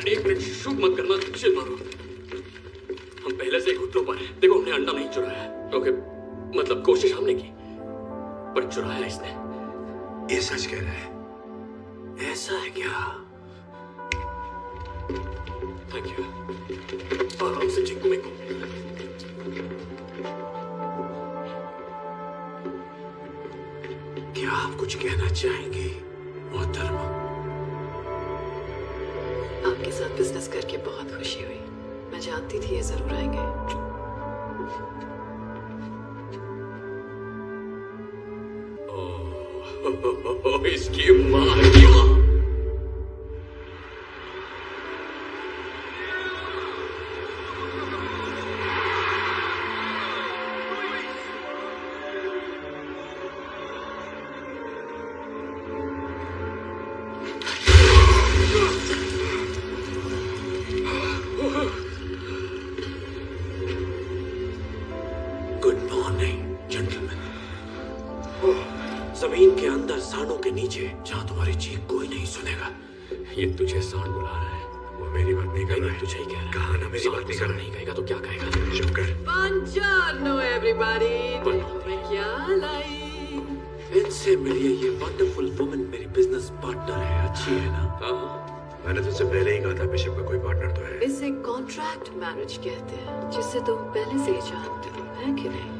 [SPEAKER 7] एक मिनट शूट मत करना, चिल मारो। हम पहले से घुटनों पर हैं। देखो, हमने अंडा नहीं चुराया। ओके, मतलब कोशिश हमने की, पर चुराया इसने।
[SPEAKER 2] ये सच कह रहा है?
[SPEAKER 7] ऐसा है क्या? Thank you. आराम से चिंकू मिंकू।
[SPEAKER 1] क्या आप कुछ कहना चाहेंगे मोहतरमा?
[SPEAKER 9] आपके साथ बिजनेस करके बहुत खुशी हुई। मैं जानती थी ये जरूर आएंगे।
[SPEAKER 7] इसकी माँ की माँ।
[SPEAKER 1] जमीन के अंदर सांडों के नीचे, जहां तुम्हारी चीख कोई नहीं सुनेगा।
[SPEAKER 7] ये तुझे सांड बुला रहा है।
[SPEAKER 2] वो मेरी बात नहीं कर रहा है।
[SPEAKER 7] तुझे ही कह रहा है।
[SPEAKER 2] कहा ना मेरी बात नहीं कर रहा।
[SPEAKER 7] नहीं कहेगा तो क्या कहेगा?
[SPEAKER 2] चुप कर।
[SPEAKER 9] Buongiorno everybody। देखो मैं क्या लाई।
[SPEAKER 1] इनसे मिलिए, ये वंडरफुल वुमन मेरी बिजनेस पार्टनर है। अच्छी है ना?
[SPEAKER 7] हाँ,
[SPEAKER 2] मैंने तुझसे पहले ही कहा था बिशप का कोई पार्टनर तो है।
[SPEAKER 9] इसे कॉन्ट्रैक्ट मैरिज कहते हैं, जिसे तुम पहले से ही जानते हो, है कि नहीं?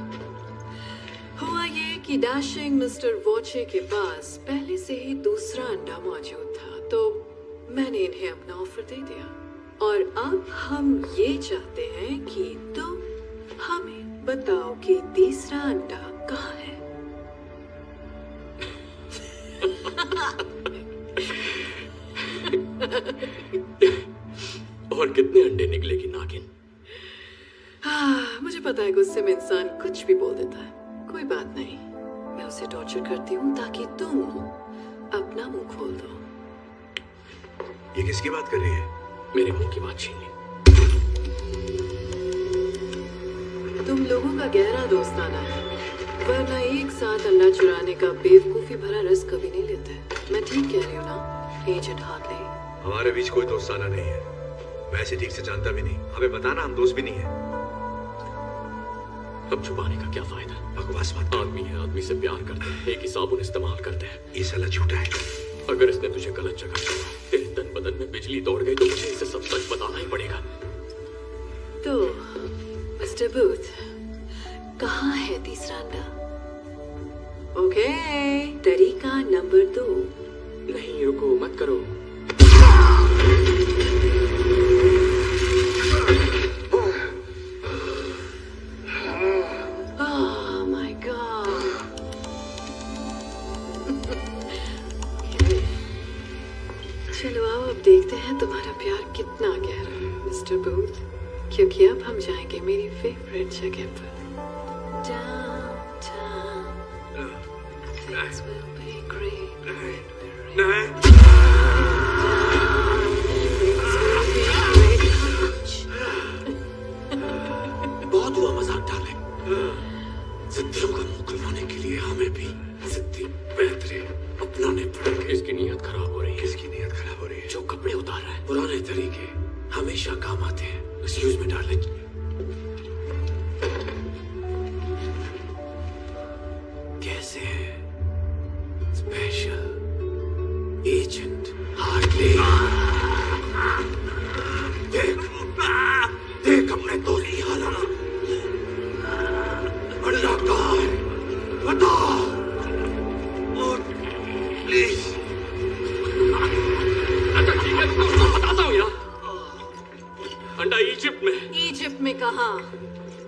[SPEAKER 9] हुआ ये कि डैशिंग मिस्टर वॉचे के पास पहले से ही दूसरा अंडा मौजूद था, तो मैंने इन्हें अपना ऑफर दे दिया और अब हम ये चाहते हैं कि तुम हमें बताओ कि तीसरा अंडा कहाँ है।
[SPEAKER 7] और कितने अंडे निकलेगी नागिन?
[SPEAKER 9] मुझे पता है गुस्से में इंसान कुछ भी बोल देता है। कोई बात नहीं, मैं उसे टॉर्चर करती हूँ ताकि तुम अपना मुंह खोल दो।
[SPEAKER 2] ये किसकी बात कर रही है?
[SPEAKER 7] मेरे मुंह की बात छीन ली।
[SPEAKER 9] तुम लोगों का गहरा दोस्ताना है, वरना एक साथ अंडा चुराने का बेवकूफी भरा रिस्क कभी नहीं लेते। मैं ठीक कह रही हूँ ना एजेंट हार्टले?
[SPEAKER 2] हमारे बीच कोई दोस्ताना नहीं है। मैं इसे ठीक से जानता भी नहीं। हमें बताना, हम दोस्त भी नहीं है।
[SPEAKER 7] अब छुपाने का क्या फायदा?
[SPEAKER 2] बकवास मत।
[SPEAKER 7] आदमी है, आदमी से प्यार करते हैं, एक ही साबुन इस्तेमाल करते हैं।
[SPEAKER 2] ये साला झूठा है।
[SPEAKER 7] अगर इसने तुझे गलत जगह छोड़ा, तेरे तन बदन में बिजली दौड़ गई, तो मुझे इसे सब सच बताना ही पड़ेगा।
[SPEAKER 9] तो मिस्टर बूथ, कहाँ है तीसरा अंडा? ओके, तरीका नंबर 2।
[SPEAKER 7] नहीं, रुको, मत करो।
[SPEAKER 9] चलो आओ, अब देखते हैं तुम्हारा प्यार कितना गहरा है मिस्टर बूथ, क्योंकि अब हम जाएंगे मेरी फेवरेट जगह पर। Downtown, things will be great.
[SPEAKER 1] बहुत हुआ मजाक डार्लिंग। जिद्दियों का मुंह खुलवाने के लिए हमें भी जिद्दी बेहतरीन अपनाने पड़ेंगे।
[SPEAKER 7] इसकी नीयत खराब हो रही है।
[SPEAKER 2] किसकी नीयत खराब हो रही है?
[SPEAKER 1] जो कपड़े उतार रहा है, पुराने तरीके हमेशा काम आते हैं। Excuse me darling. कैसे हैं स्पेशल एजेंट हार्टले? देख हमने तो ली हालत। अंडा कहाँ है? बता प्लीज।
[SPEAKER 7] अच्छा ठीक है, तो बताता हूँ यार। अंडा इजिप्ट में।
[SPEAKER 9] इजिप्ट में कहाँ?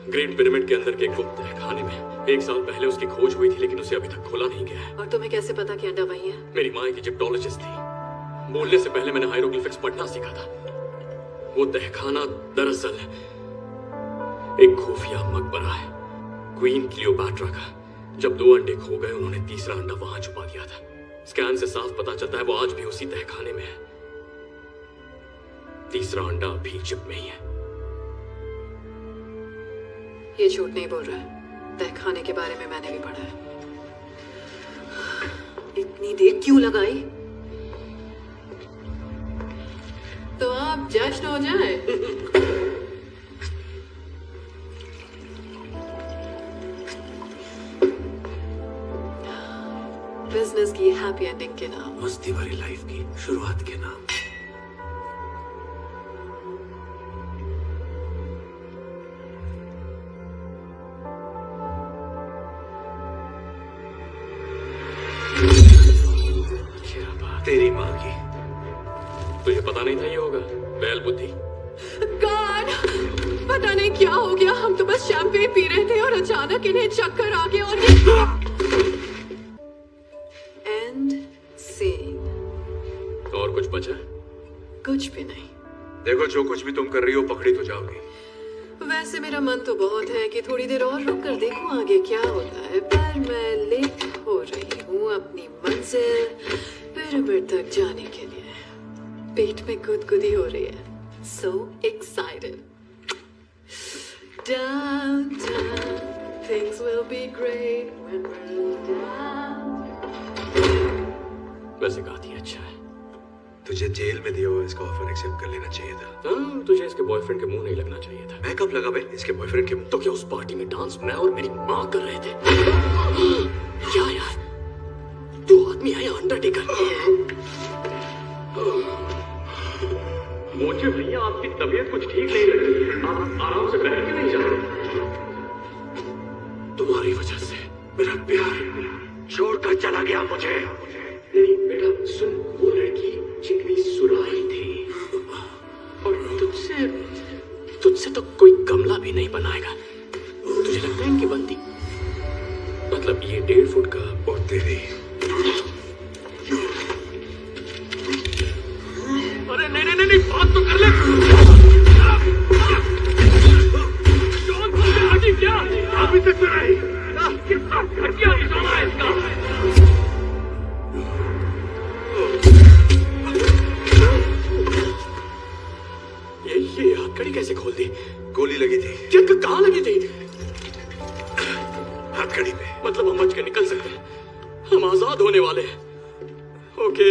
[SPEAKER 7] ग्रेट पिरामिड के अंदर के एक गुप्त खाने में। 1 साल पहले उसकी खोज हुई थी, लेकिन उसे अभी तक खोला नहीं गया है।
[SPEAKER 9] और तुम्हें कैसे पता कि अंडा वही है?
[SPEAKER 7] मेरी माँ एक इजिप्टोलॉजिस्ट थी। बोलने से पहले मैंने हायरोग्लिफिक्स पढ़ना सीखा था। वो तहखाना दरअसल एक खुफिया मकबरा है, क्वीन क्लियोपैट्रा का। जब 2 अंडे खो गए, उन्होंने तीसरा अंडा वहां छुपा दिया था। स्कैन से साफ पता चलता है वो आज भी उसी तहखाने में है। तीसरा अंडा अभी इजिप्ट में ही है।
[SPEAKER 9] ये झूठ नहीं बोल रहा है। तहखाने के बारे में मैंने भी पढ़ा है। इतनी देर क्यों लगाई? तो आप जश्न हो जाए। बिजनेस की हैप्पी एंडिंग के नाम,
[SPEAKER 1] मस्ती भरी लाइफ की शुरुआत के नाम।
[SPEAKER 2] तेरी माँ की।
[SPEAKER 7] तुझे पता नहीं था ये होगा? बैल बुद्धि।
[SPEAKER 9] गॉड, पता नहीं क्या हो गया। हम तो बस शैंपेन पी रहे थे और अचानक इन्हें चक्कर आ गया और ये एंड सीन।
[SPEAKER 7] और कुछ बचा?
[SPEAKER 9] कुछ भी नहीं।
[SPEAKER 2] देखो, जो कुछ भी तुम कर रही हो पकड़ी तो जाओगी।
[SPEAKER 9] वैसे मेरा मन तो बहुत है कि थोड़ी देर और रुक कर देखूं आगे क्या होता है, पर मैं लेट हो रही हूँ अपनी मंजिल पिरामिड तक जाने के लिए। पेट में गुदगुदी हो रही है। So excited. Downtown, things will be great when we're down.
[SPEAKER 7] वैसे गाती अच्छा है।
[SPEAKER 2] तुझे जेल में दिया हुआ इसका ऑफर एक्सेप्ट कर लेना चाहिए था।
[SPEAKER 7] हाँ, तुझे इसके बॉयफ्रेंड के मुंह नहीं लगना चाहिए था।
[SPEAKER 2] मैं कब लगा भाई इसके बॉयफ्रेंड के मुंह?
[SPEAKER 7] तो क्या उस पार्टी में डांस मैं और मेरी माँ कर रहे थे? क्या यार, तू आदमी है या अंडरटेकर? मुझे भैया आपकी तबीयत कुछ ठीक नहीं लग रही है। आप आराम से बैठ के नहीं जा रहे।
[SPEAKER 1] तुम्हारी वजह से मेरा प्यार छोड़कर चला गया मुझे। नहीं बेटा सुन, वो लड़की
[SPEAKER 7] चिकनी सुराही थी और तुझसे तो कोई गमला भी नहीं बनाएगा। तुझे लगता है इनकी बनती? मतलब ये 1.5 फुट का
[SPEAKER 2] और तेरी।
[SPEAKER 7] अरे नहीं, बात तो कर ले। क्या अभी तक तो नहीं, कितना घटिया निशाना है इसका। ये हथकड़ी कैसे खोल दी?
[SPEAKER 2] गोली लगी थी।
[SPEAKER 7] क्या कहाँ लगी थी?
[SPEAKER 2] हथकड़ी पे।
[SPEAKER 7] मतलब हम बच के निकल सकते हैं, हम आजाद होने वाले हैं। ओके,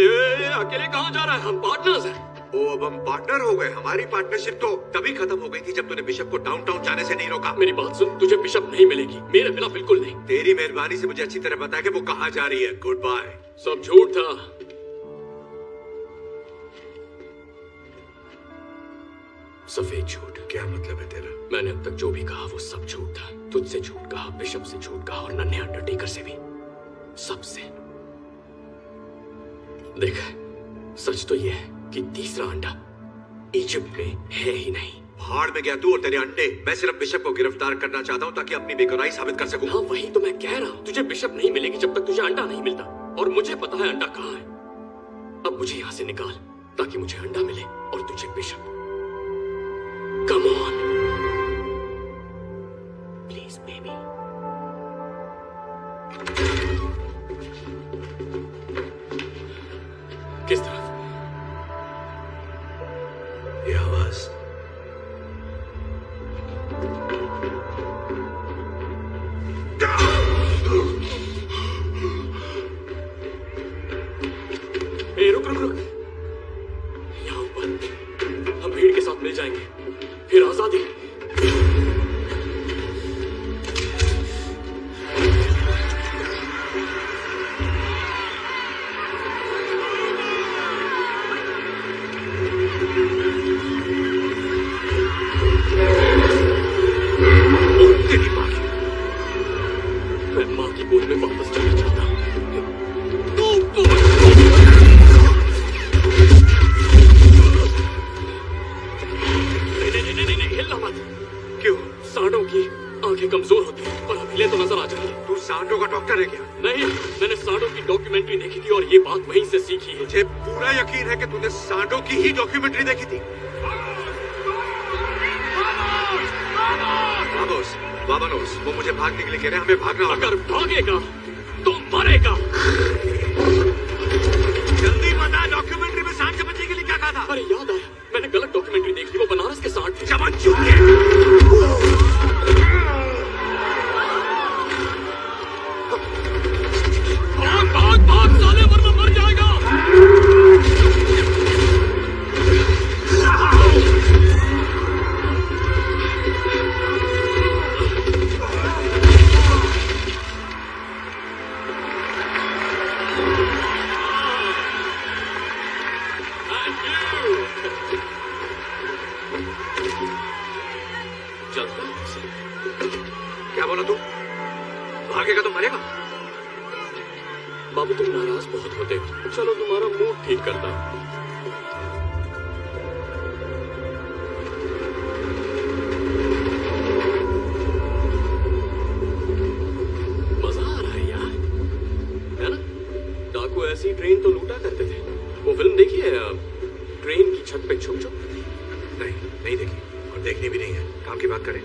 [SPEAKER 7] अकेले कहाँ जा रहा है? हम पार्टनर्स हैं।
[SPEAKER 2] ओ, अब हम पार्टनर हो गए। हमारी पार्टनरशिप तो तभी खत्म हो गई थी जब तूने बिशप को डाउनटाउन जाने से नहीं रोका।
[SPEAKER 7] मेरी बात सुन, तुझे बिशप नहीं मिलेगी, मेरे बिना बिल्कुल नहीं।
[SPEAKER 2] तेरी मेहरबानी से मुझे अच्छी तरह पता है कि वो कहाँ जा रही है। Good bye.
[SPEAKER 7] सब झूठ था। सफेद झूठ।
[SPEAKER 2] क्या मतलब है तेरा?
[SPEAKER 7] मैंने अब तक जो भी कहा वो सब झूठ था। तुझसे झूठ कहा, बिशप से झूठ कहा और नन्हे अंडरटेकर से भी, सबसे। देख, सच तो ये है कि तीसरा अंडा इजिप्ट में है ही नहीं।
[SPEAKER 2] भाड़ में गया तू और तेरे अंडे। मैं सिर्फ बिशप को गिरफ्तार करना चाहता हूँ ताकि अपनी बेगुनाही साबित कर सकूं।
[SPEAKER 7] हाँ, वही तो मैं कह रहा हूँ। तुझे बिशप नहीं मिलेगी जब तक तुझे अंडा नहीं मिलता, और मुझे पता है अंडा कहाँ है। अब मुझे यहाँ से निकाल ताकि मुझे अंडा मिले और तुझे bishop. Come on, please, baby. किस तरफ?
[SPEAKER 2] ये आवाज।
[SPEAKER 7] रुक। यहाँ ऊपर हम भीड़ के साथ मिल जाएंगे, फिर आजादी। मैं माँ की गोद में वापस जाना चाहता हूँ। सांडों की आंखें कमजोर होती हैं, पर हिले तो नजर आ जाएंगे।
[SPEAKER 2] तू सांडों का डॉक्टर है क्या?
[SPEAKER 7] नहीं, मैंने सांडों की डॉक्यूमेंट्री देखी थी और ये बात वहीं से सीखी है।
[SPEAKER 2] मुझे पूरा यकीन है कि तूने सांडों की ही डॉक्यूमेंट्री देखी थी। वामोस, वो मुझे भागने के लिए कह रहे हैं। हमें भागना होगा।
[SPEAKER 7] अगर भागेगा तो मरेगा।
[SPEAKER 2] जल्दी बता, डॉक्यूमेंट्री में सांड से बचने के लिए क्या कहा था?
[SPEAKER 7] अरे याद आया, मैंने गलत डॉक्यूमेंट्री देख ली। वो बनारस के सांड थे।
[SPEAKER 2] चमन चूके।
[SPEAKER 7] भाग साले, वरना मर जाएगा।
[SPEAKER 2] क्या बोला तू? भागेगा तो मरेगा?
[SPEAKER 7] बाबू, तुम नाराज बहुत होते हो। चलो तुम्हारा मूड ठीक करता हूं। मजा आ रहा है यार, है ना? डाकू ऐसी ट्रेन तो लूटा करते थे। वो फिल्म देखी है, ट्रेन की छत पे छुप छुप?
[SPEAKER 2] नहीं देखी, और देखनी भी नहीं है। काम की बात करें।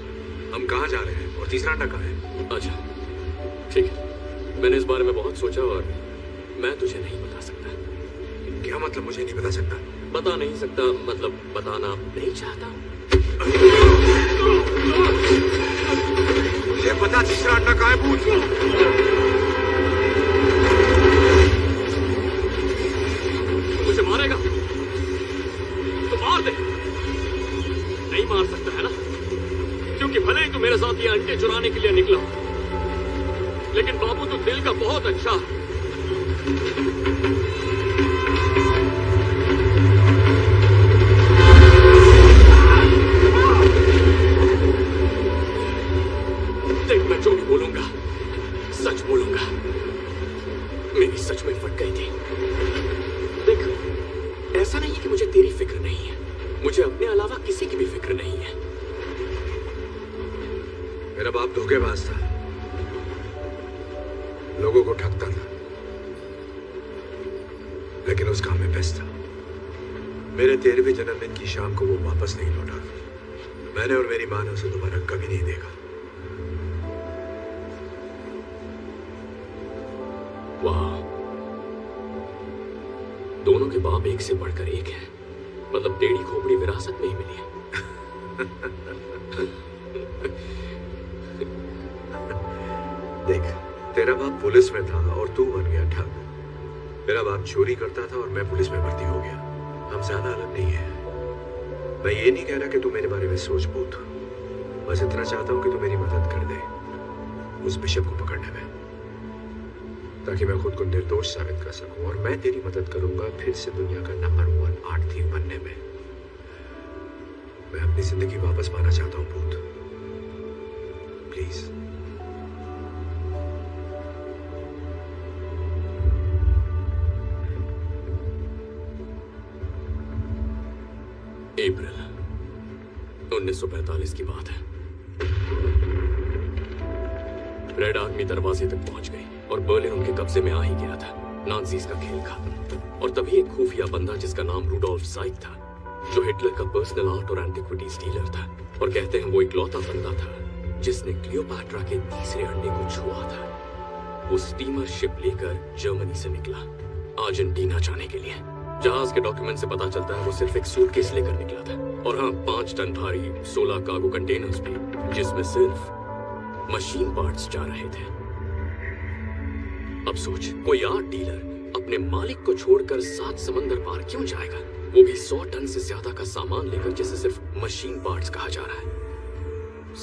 [SPEAKER 2] हम कहाँ जा रहे हैं और तीसरा अंडा कहाँ है?
[SPEAKER 7] अच्छा, ठीक है। मैंने इस बारे में बहुत सोचा और मैं तुझे नहीं बता सकता।
[SPEAKER 2] क्या मतलब मुझे नहीं बता सकता?
[SPEAKER 7] बता नहीं सकता मतलब बताना नहीं चाहता।
[SPEAKER 2] मुझे पता तीसरा अंडा कहाँ है। पूछ।
[SPEAKER 7] मुझे मारेगा तो मार दे। नहीं मार सकता है ना, क्योंकि भले ही तू मेरे साथ ये अंडे चुराने के लिए निकला, लेकिन बाबू तू दिल का बहुत अच्छा है। देख, मैं जो भी बोलूंगा सच बोलूंगा। मेरी सच में फट गई थी। देख, ऐसा नहीं है कि मुझे तेरी फिक्र नहीं है, मुझे अपने अलावा किसी की भी फिक्र नहीं है।
[SPEAKER 2] मेरा बाप धोखेबाज था, लोगों को ठगता था, लेकिन उस काम में बेस्ट था। मेरे 13वें जन्मदिन की शाम को वो वापस नहीं लौटा। मैंने और मेरी मां ने उसे दोबारा कभी नहीं देखा।
[SPEAKER 7] वाह, दोनों के बाप एक से बढ़कर एक हैं। मतलब टेढ़ी खोपड़ी विरासत में ही मिली है।
[SPEAKER 2] देख, तेरा बाप पुलिस में था और तू बन गया ठग। मेरा बाप चोरी करता था और मैं पुलिस में भर्ती हो गया। हम ज्यादा अलग नहीं है। मैं ये नहीं कह रहा कि तू मेरे बारे में सोच पूछ, बस इतना चाहता हूं कि तू मेरी मदद कर दे उस बिशप को पकड़ने में, ताकि मैं खुद को निर्दोष साबित कर सकूं। और मैं तेरी मदद करूंगा फिर से दुनिया का नंबर 1 आर्ट थीफ बनने में। मैं अपनी जिंदगी वापस पाना चाहता हूं भूत, प्लीज।
[SPEAKER 7] अप्रैल 1945 की बात है। रेड आर्मी दरवाजे तक पहुंच गई और बर्लिन उनके कब्जे में आ ही गया था। नाज़ीज़ का खेल खत्म। और तभी एक खुफिया बंदा जिसका नाम रूडोल्फ ज़ाइक था, जो हिटलर का पर्सनल आर्ट और एंटिक्विटीज डीलर था, और कहते हैं वो इकलौता बंदा था जिसने क्लियोपैट्रा के तीसरे अंडे को छुआ था। वो स्टीमर शिप लेकर जर्मनी से निकला अर्जेंटीना जाने के लिए। जहाज के डॉक्यूमेंट से पता चलता है वो सिर्फ एक सूटकेस लेकर निकला था, और हाँ 5 टन भारी 16 कार्गो कंटेनर्स भी, जिसमें सिर्फ मशीन पार्ट्स जा रहे थे। अब सोच, कोई आर्ट डीलर अपने मालिक को छोड़कर 7 समंदर पार क्यों जाएगा, वो भी 100 टन से ज्यादा का सामान लेकर, जिसे सिर्फ मशीन पार्ट्स कहा जा रहा है।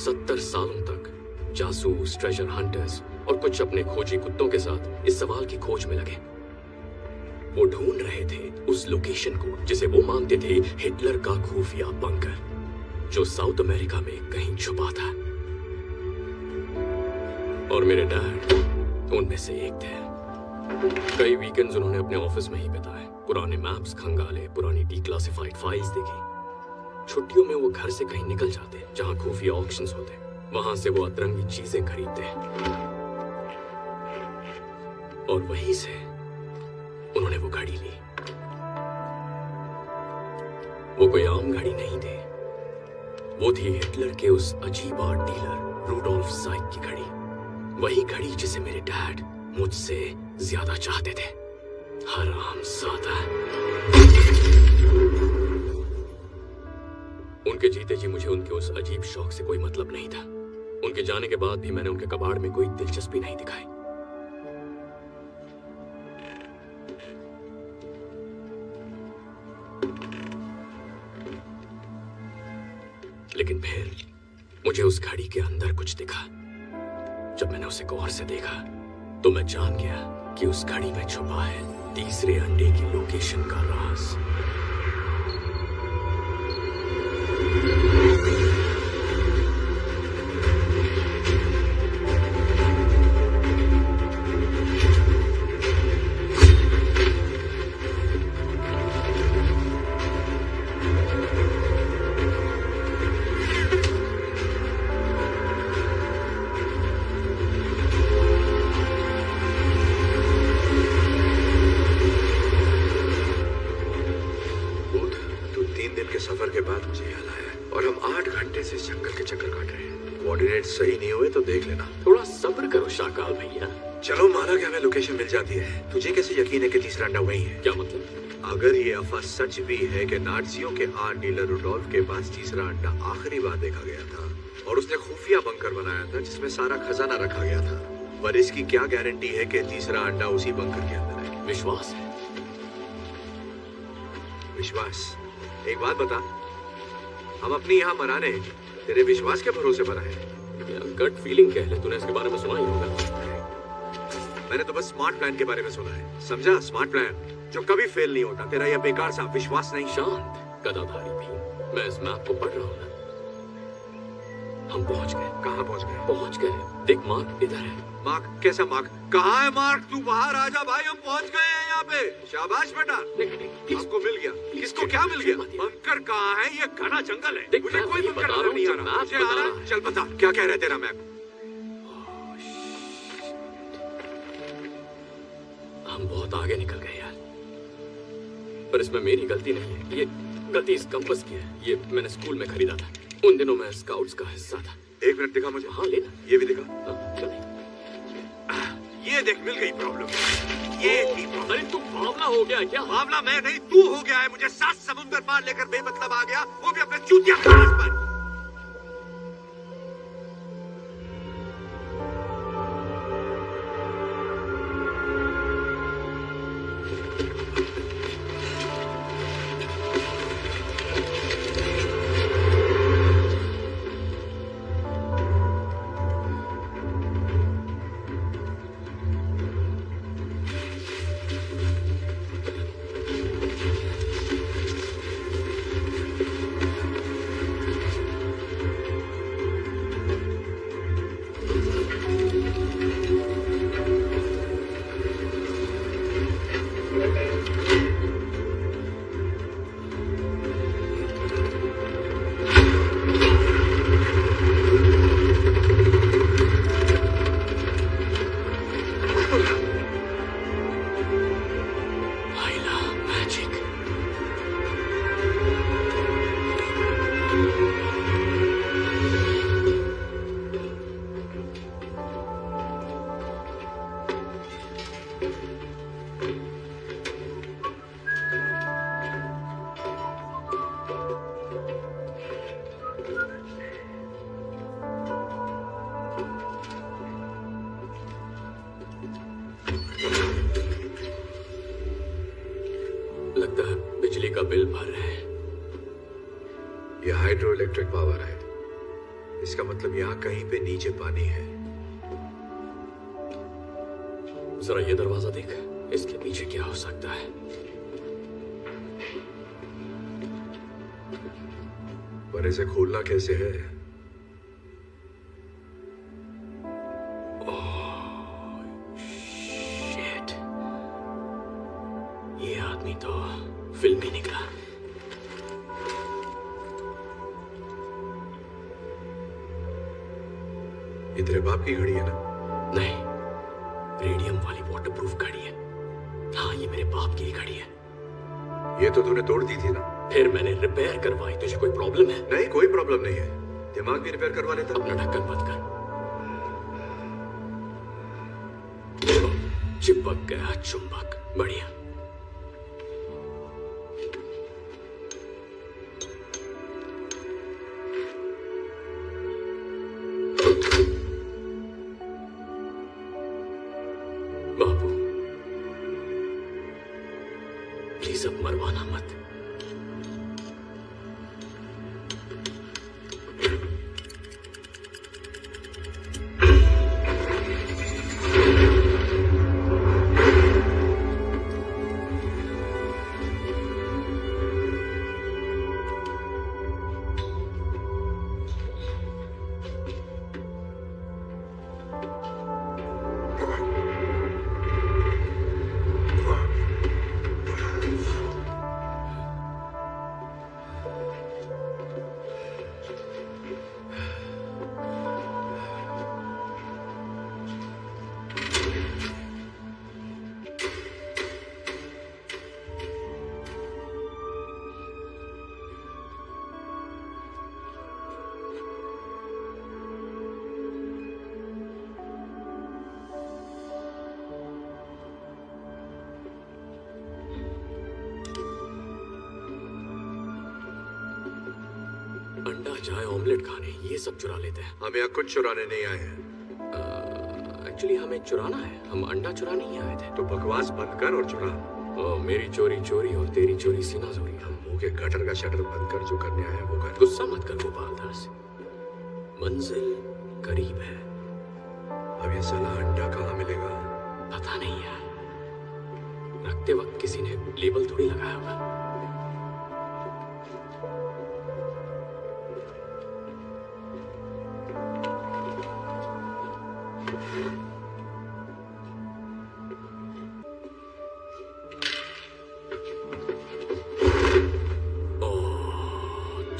[SPEAKER 7] 70 सालों तक जासूस, ट्रेजर हंटर्स और कुछ अपने खोजी कुत्तों के साथ इस सवाल की खोज में लगे। वो ढूंढ रहे थे उस लोकेशन को जिसे वो मानते थे हिटलर का खुफिया बंकर, जो साउथ अमेरिका में कहीं छुपा था। और मेरे डैड उनमें से एक थे। कई वीकेंड्स उन्होंने अपने ऑफिस में ही बिताए, पुराने मैप्स खंगाले, पुरानी डिक्लासिफाइड फाइल्स देखी। छुट्टियों में वो घर से कहीं निकल जाते जहां खुफिया ऑक्शंस होते, वहां से वो अतरंगी चीजें खरीदते, और वहीं से उन्होंने वो घड़ी ली। वो कोई आम घड़ी नहीं थी, वो थी हिटलर के उस अजीब आर्ट डीलर रूडोल्फ ज़ाइक की घड़ी। वही घड़ी जिसे मेरे डैड मुझसे ज्यादा चाहते थे। हरामज़ादा। उनके जीते जी मुझे उनके उस अजीब शौक से कोई मतलब नहीं था। उनके जाने के बाद भी मैंने उनके कबाड़ में कोई दिलचस्पी नहीं दिखाई। लेकिन फिर मुझे उस घड़ी के अंदर कुछ दिखा। जब मैंने उसे गौर से देखा तो मैं जान गया कि उस घड़ी में छुपा है तीसरे अंडे की लोकेशन का राज।
[SPEAKER 2] सही नहीं हुए तो देख लेना।
[SPEAKER 7] थोड़ा सब्र करो शाकाल भैया।
[SPEAKER 2] चलो माना कि हमें लोकेशन मिल जाती है, तुझे कैसे यकीन है कि तीसरा अंडा वही है?
[SPEAKER 7] क्या मतलब?
[SPEAKER 2] अगर ये अफवाह सच भी है कि नाज़ियों के आर्ट डीलर रूडोल्फ के पास तीसरा अंडा आखिरी बार देखा गया था और उसने खुफिया बंकर बनाया था जिसमें सारा खजाना रखा गया था, पर इसकी क्या गारंटी है कि तीसरा अंडा उसी बंकर के अंदर है?
[SPEAKER 7] विश्वास है।
[SPEAKER 2] विश्वास? एक बात बता, हम अपनी यहाँ मराने तेरे विश्वास के भरोसे पर आए?
[SPEAKER 7] गट फीलिंग कह ले, तूने इसके बारे में सुना ही होगा।
[SPEAKER 2] मैंने तो बस स्मार्ट प्लान के बारे में सुना है, समझा? स्मार्ट प्लान जो कभी फेल नहीं होता। तेरा यह बेकार सा विश्वास नहीं।
[SPEAKER 7] शांत गदाधारी भी, मैं इस मैप को पढ़ रहा हूँ ना। हम पहुंच गए।
[SPEAKER 2] कहाँ पहुंच गए?
[SPEAKER 7] पहुंच गए। देख मार्क इधर है।
[SPEAKER 2] मार्क? कैसा मार्क? कहाँ है मार्क? तू बाहर आ जा भाई, हम पहुंच गए हैं यहाँ पे। शाबाश बेटा, आपको मिल गया। किसको क्या मिल गया? बंकर कहाँ है? ये घना जंगल है, मुझे कोई बंकर नजर नहीं आ रहा। मुझे आ रहा है। चल बता, क्या कह रहे तेरा मैप?
[SPEAKER 7] हम बहुत आगे निकल गए यार, पर इसमें मेरी गलती नहीं है। ये गलती इस कंपास की है। ये मैंने स्कूल में खरीदा था। उन दिनों मैं स्काउट्स का हिस्सा था।
[SPEAKER 2] एक मिनट दिखा मुझे।
[SPEAKER 7] हाँ लेना।
[SPEAKER 2] ये भी दिखा।
[SPEAKER 7] चल।
[SPEAKER 2] ये देख, मिल गई प्रॉब्लम। ये थी प्रॉब्लम।
[SPEAKER 7] अरे तू बावला हो गया क्या?
[SPEAKER 2] बावला मैं नहीं, तू हो गया है। मुझे 7 समुंदर पार लेकर बेमतलब आ गया, वो भी अपने चूतिया क्लास पर।
[SPEAKER 7] लगता है बिजली का बिल भर रहे हैं।
[SPEAKER 2] ये हाइड्रो इलेक्ट्रिक पावर है। इसका मतलब यहाँ कहीं पे नीचे पानी है।
[SPEAKER 7] जरा ये दरवाजा देख, इसके पीछे क्या हो सकता है?
[SPEAKER 2] पर इसे खोलना कैसे है?
[SPEAKER 7] शिट, ये आदमी तो फिल्मी निकला।
[SPEAKER 2] ये तेरे बाप की घड़ी है ना?
[SPEAKER 7] नहीं, रेडियम वाली वाटरप्रूफ घड़ी है। हाँ, ये मेरे बाप की घड़ी है।
[SPEAKER 2] ये तो तूने तोड़ दी थी ना?
[SPEAKER 7] फिर मैंने रिपेयर करवाई। तुझे कोई प्रॉब्लम है?
[SPEAKER 2] नहीं, कोई प्रॉब्लम नहीं है। दिमाग भी रिपेयर करवा लेता।
[SPEAKER 7] अपना ढक्कन बंद कर। चिपक गया चुंबक। बढ़िया। बाबू, प्लीज अब मरवाना मत। अंडा चाय ऑमलेट खाने ये सब चुरा लेते हैं।
[SPEAKER 2] हम यहाँ कुछ चुराने नहीं आए हैं।
[SPEAKER 7] एक्चुअली हमें चुराना है। हम अंडा चुराने ही आए थे।
[SPEAKER 2] तो बकवास बंद कर और चुरा।
[SPEAKER 7] मेरी चोरी चोरी और तेरी चोरी सीना चोरी।
[SPEAKER 2] हम मुंह के गटर का शटर बंद कर, जो करने आए हैं वो कर।
[SPEAKER 7] गुस्सा मत कर गोपाल दास, मंजिल करीब है।
[SPEAKER 2] अब ये साला अंडा कहाँ मिलेगा?
[SPEAKER 7] पता नहीं यार, रखते वक्त किसी ने लेबल थोड़ी लगाया होगा।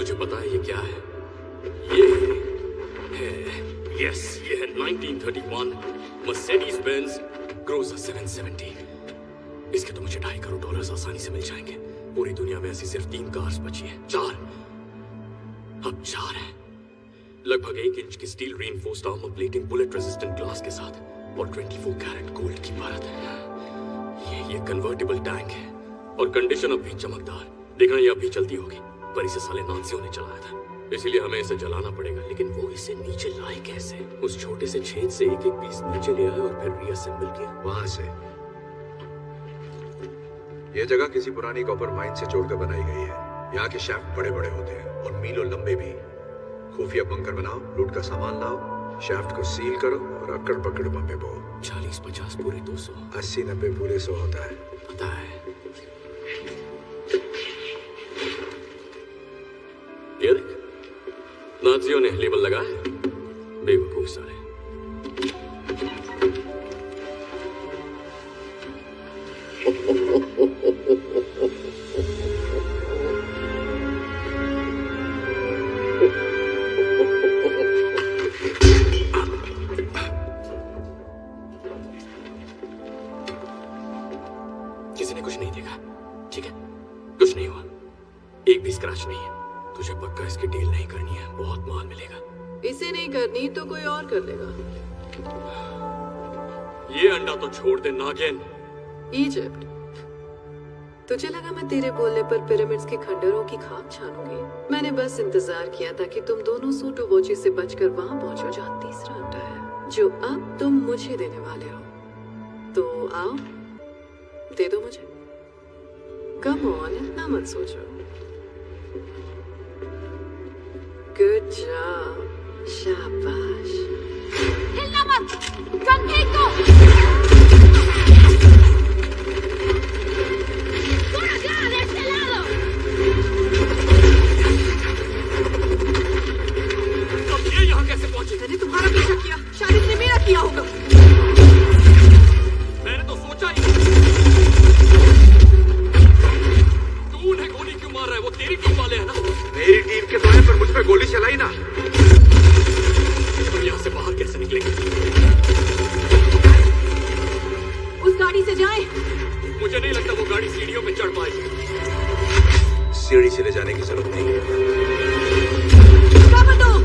[SPEAKER 7] तुझे पता है ये क्या है? ये है, यस, ये है 1931 मर्सिडीज बेंज क्रूजर 770। इसके तो मुझे $2.5 करोड़ आसानी से मिल जाएंगे। पूरी दुनिया में ऐसी सिर्फ 3 कार्स बची हैं, 4। अब 4 हैं। लगभग 1 इंच की steel reinforced armour plating, bullet resistant glass के साथ और 24 कैरेट गोल्ड की परत है। ये कन्वर्टेबल टैंक है और कंडीशन अब भी चमकदार। देखना ये अब भी चलती होगी, पर इसे साले नानसियों ने चलाया था, इसीलिए हमें इसे जलाना पड़ेगा। लेकिन वो इसे नीचे लाए कैसे? उस छोटे से छेद से एक एक पीस नीचे ले आए और फिर रीअसेंबल किया।
[SPEAKER 2] वहां से यह जगह किसी पुरानी कॉपर माइन से जोड़कर बनाई गई है। यहाँ के शाफ्ट बड़े बड़े होते हैं और मीलों लंबे भी। खुफिया बंकर बनाओ, लूट का सामान लाओ, शाफ्ट को सील करो और अकड़ पकड़ बम्बे बो।
[SPEAKER 7] 40-50 पूरे 200,
[SPEAKER 2] 80-90 पूरे 100 होता है।
[SPEAKER 7] पता है। ये देख, नाजियों ने लेबल लगाया है। बेवकूफ सारे। किसी ने कुछ नहीं देखा, ठीक है? कुछ नहीं हुआ, एक भी स्क्रैच नहीं है। तुझे पक्का इसकी डील नहीं करनी है, बहुत माल मिलेगा।
[SPEAKER 9] इसे नहीं करनी तो कोई और कर लेगा।
[SPEAKER 7] ये अंडा तो छोड़ दे नागिन।
[SPEAKER 9] इजिप्ट, तुझे लगा मैं तेरे बोलने पर पिरामिड्स के खंडरों की खाक छानूंगी? मैंने बस इंतजार किया था कि तुम दोनों सूटो बोची से बचकर वहां पहुंचो जहां तीसरा अंडा है, जो अब तुम मुझे देने वाले हो। तो आओ, दे दो मुझे। कम ऑन, इतना मत सोचो। गुड जॉब, शाबाश।
[SPEAKER 4] हिलना मत, कम फेंक दो। ¡Por acá, de este lado!
[SPEAKER 7] अब ये यहाँ कैसे पहुंचे?
[SPEAKER 9] मैंने तुम्हारा पीछा किया, शायद इसने मेरा किया होगा।
[SPEAKER 7] मैंने तो सोचा ही। तू उन्हें गोली क्यों मार रहा है? वो तेरी टीम वाले हैं ना?
[SPEAKER 2] मेरी टीम के तो है, पर मुझ पे गोली चलाई ना।
[SPEAKER 7] हम यहाँ से बाहर कैसे निकलेंगे?
[SPEAKER 9] उस गाड़ी से जाएं।
[SPEAKER 7] मुझे नहीं लगता वो गाड़ी सीढ़ियों पे चढ़ पाएगी।
[SPEAKER 2] सीढ़ी से ले जाने की जरूरत नहीं है।
[SPEAKER 9] क्या बताओ?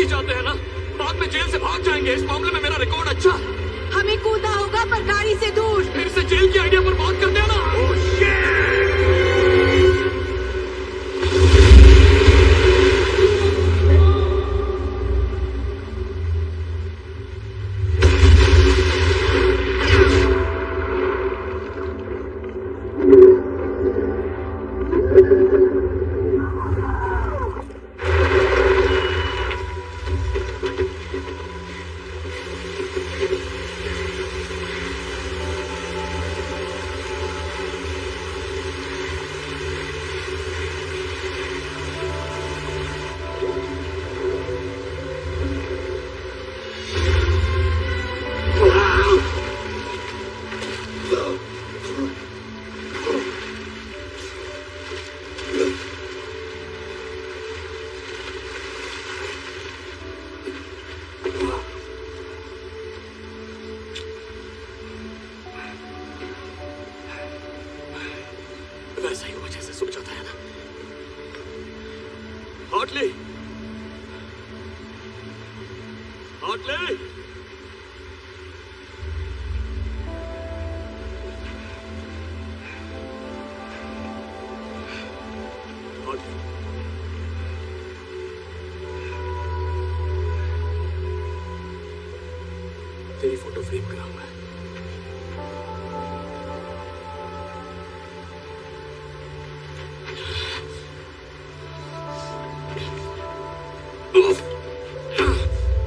[SPEAKER 7] ही जाते हैं ना, बाद में जेल से भाग जाएंगे। इस मामले में मेरा रिकॉर्ड अच्छा है।
[SPEAKER 9] हमें कूदा होगा पर गाड़ी से दूर।
[SPEAKER 7] फिर से जेल की आइडिया पर बात करते हैं ना। वैसा ही हुआ जैसे सोचा था ना। हार्टली, हार्टली, हार्टली, तेरी फोटो फ्रेम कराऊंगा।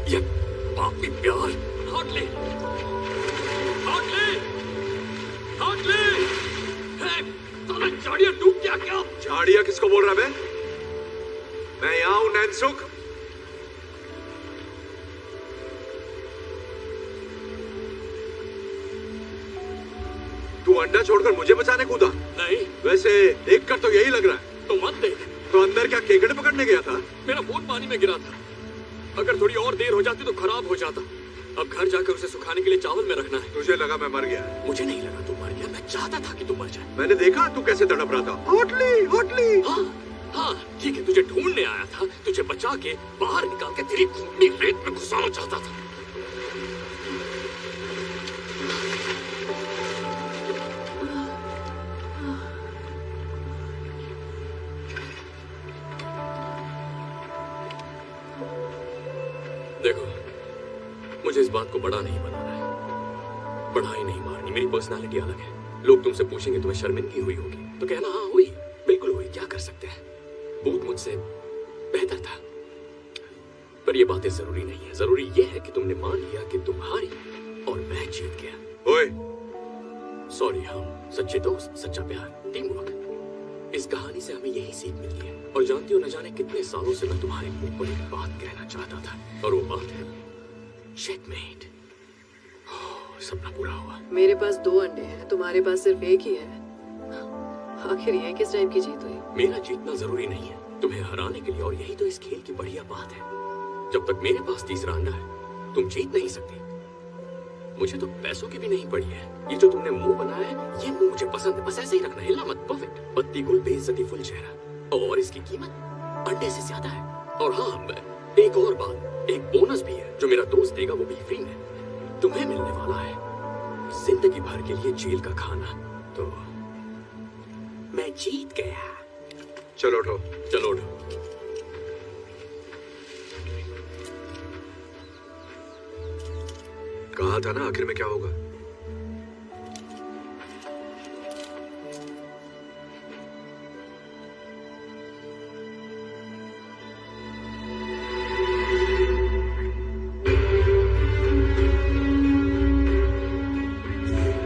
[SPEAKER 7] ये पापी प्यार। हार्टली, हार्टली, हार्टली, तूने झाड़ियां डूब गया क्या?
[SPEAKER 2] झाड़ियां किसको बोल रहा है? मैं यहाँ हूं नैनसुख। तू अंडा छोड़कर मुझे बचाने कूदा?
[SPEAKER 7] नहीं।
[SPEAKER 2] वैसे देखकर तो यही लग रहा है।
[SPEAKER 7] तो मत देख।
[SPEAKER 2] तो अंदर क्या केकड़े पकड़ने गया था?
[SPEAKER 7] मेरा फोन पानी में गिरा था। अगर थोड़ी और देर हो जाती तो खराब हो जाता। अब घर जाकर उसे सुखाने के लिए चावल में रखना है।
[SPEAKER 2] तुझे लगा मैं मर गया?
[SPEAKER 7] मुझे नहीं लगा तू मर गया। मैं चाहता था कि तू मर जाए।
[SPEAKER 2] मैंने देखा तू कैसे तड़प रहा था। Hotly, hotly.
[SPEAKER 7] हाँ हाँ ठीक है, तुझे ढूंढने आया था। तुझे बचा के बाहर निकाल के तेरी खूनी रेत में घुसाना चाहता था। देखो, मुझे इस बात को बड़ा नहीं बनाना है। बढ़ाई नहीं मारनी। मेरी पर्सनालिटी अलग है। लोग तुमसे पूछेंगे तुम्हें शर्मिंदगी हुई होगी तो कहना हाँ हुई, बिल्कुल हुई। क्या कर सकते हैं, भूत मुझसे बेहतर था। पर ये बातें जरूरी नहीं है। जरूरी ये है कि तुमने मान लिया कि तुम हारी और मैं जीत गया।
[SPEAKER 2] ओए,
[SPEAKER 7] सॉरी। हम सच्चे दोस्त, सच्चा प्यार, टीम वर्क। इस कहानी से हमें यही सीख मिली है। और जानती हो, न जाने कितने सालों से मैं तुम्हारे मुंह पर एक बात कहना चाहता था, और वो बात है चेकमेट। सपना पूरा हुआ।
[SPEAKER 9] मेरे पास 2 अंडे हैं, तुम्हारे पास सिर्फ एक ही है। आखिर ये किस टाइम की जीत हुई?
[SPEAKER 7] मेरा जीतना जरूरी नहीं है तुम्हें हराने के लिए, और यही तो इस खेल की बढ़िया बात है। जब तक मेरे पास तीसरा अंडा है तुम जीत नहीं सकती। मुझे तो पैसों की भी नहीं पड़ी है। ये जो तुमने मुंह बनाया है, ये मुंह मुझे पसंद है। बस ऐसे ही रखना, हिलना मत। परफेक्ट। पत्ती गुल, बेइज्जती फुल चेहरा, और इसकी कीमत अंडे से ज्यादा है। और हाँ, एक और बात, एक बोनस भी है जो मेरा दोस्त देगा, वो भी फ्री में तुम्हें मिलने वाला है। जिंदगी भर के लिए जेल का खाना। तो मैं जीत गया।
[SPEAKER 2] चलो उठो।
[SPEAKER 7] चलो उठो।
[SPEAKER 2] कहा था ना आखिर में क्या होगा।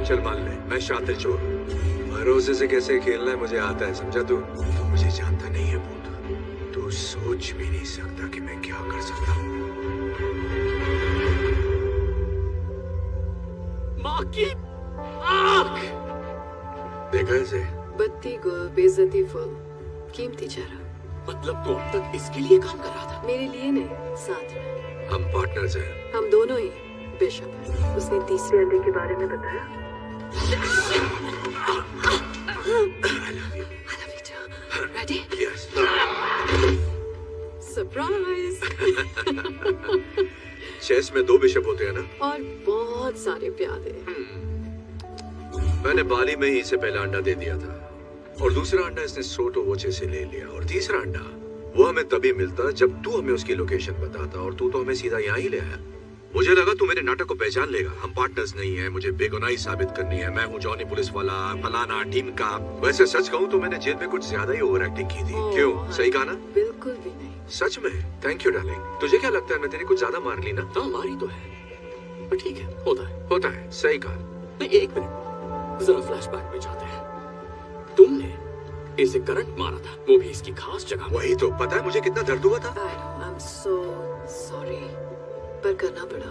[SPEAKER 2] चल मान ले, मैं शातिर चोर हूँ। भरोसे से कैसे खेलना है मुझे आता है, समझा तू? तू मुझे जानता नहीं है भूत। तू सोच भी नहीं सकता कि मैं क्या कर सकता हूँ।
[SPEAKER 7] माँ की आँख।
[SPEAKER 2] देखा इसे?
[SPEAKER 9] बत्ती गुल, बेइज्जती फुल, कीमती चेहरा।
[SPEAKER 7] मतलब तू अब तक इसके लिए काम कर रहा था?
[SPEAKER 9] मेरे लिए नहीं, साथ में।
[SPEAKER 2] हम पार्टनर्स हैं।
[SPEAKER 9] हम दोनों ही बिशप हैं। उसने तीसरे अंडे के बारे में बताया। I love you too. Ready?
[SPEAKER 2] Yes.
[SPEAKER 9] Surprise.
[SPEAKER 2] Chess में 2 बिशप होते हैं ना?
[SPEAKER 9] और बहुत सारे प्यादे।
[SPEAKER 2] मैंने बाली में ही इसे पहला अंडा दे दिया था और दूसरा अंडा इसने सोटोवोचे से ले लिया और तीसरा अंडा वो हमें तभी मिलता जब तू हमें उसकी लोकेशन बताता और तू तो हमें सीधा यहाँ ही ले आया। मुझे लगा तू मेरे नाटक को पहचान लेगा। हम पार्टनर्स नहीं है, मुझे बेगुनाही साबित करनी है, मैं हूँ जॉनी पुलिस वाला, फलाना टीम का। वैसे सच कहूँ तो मैंने जेल में कुछ ज्यादा ही ओवर एक्टिंग की थी। क्यों, सही कहा ना?
[SPEAKER 9] बिल्कुल भी नहीं।
[SPEAKER 2] सच में? Thank you darling. तुझे क्या लगता है मैं तेरी कुछ ज्यादा मार ली ना?
[SPEAKER 7] हाँ मारी तो है, पर ठीक है, होता है।
[SPEAKER 2] सही कहा।
[SPEAKER 7] नहीं, 1 मिनट, जरा फ्लैशबैक में जाते हैं। तुमने इसे करंट मारा था, वो भी इसकी खास जगह।
[SPEAKER 2] वही तो, पता है मुझे कितना दर्द हुआ था?
[SPEAKER 9] I'm so sorry, पर करना पड़ा।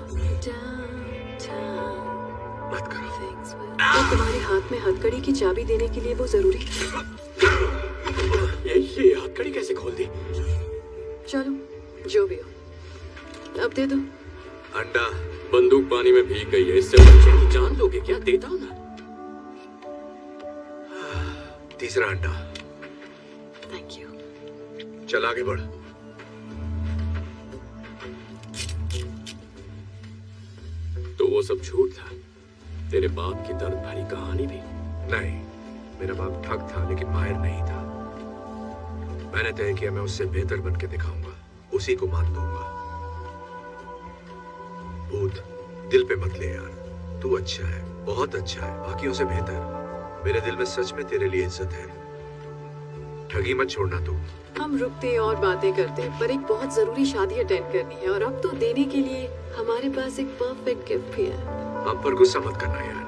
[SPEAKER 2] मत करो।
[SPEAKER 9] तो तुम्हारे हाथ में हथकड़ी की चाबी देने के लिए वो जरूरी है।
[SPEAKER 7] ये हथकड़ी कैसे खोल दी?
[SPEAKER 9] चलो जो भी हो, अब दे दो।
[SPEAKER 2] अंडा।
[SPEAKER 7] बंदूक पानी में भीग गई है, इससे बच्चे की जान लोगे क्या? देता हूं ना।
[SPEAKER 2] तीसरा अंडा।
[SPEAKER 9] Thank you.
[SPEAKER 2] चल आगे बढ़।
[SPEAKER 7] तो वो सब झूठ था? तेरे बाप की दर्द भरी कहानी भी?
[SPEAKER 2] नहीं, मेरा बाप ठग था लेकिन माहिर नहीं था। मैंने तय किया मैं उससे बेहतर बन के दिखाऊंगा, उसी को मान दूंगा। भूत, दिल पे मत ले यार, तू अच्छा है, बहुत अच्छा है, बाकियों से बेहतर। मेरे दिल में सच में तेरे लिए इज्जत है। ठगी मत छोड़ना तू।
[SPEAKER 9] हम रुकते और बातें करते, पर एक बहुत जरूरी शादी अटेंड करनी है और अब तो देने के लिए हमारे पास एक परफेक्ट गिफ्ट भी है।
[SPEAKER 2] हम पर गुस्सा मत करना यार,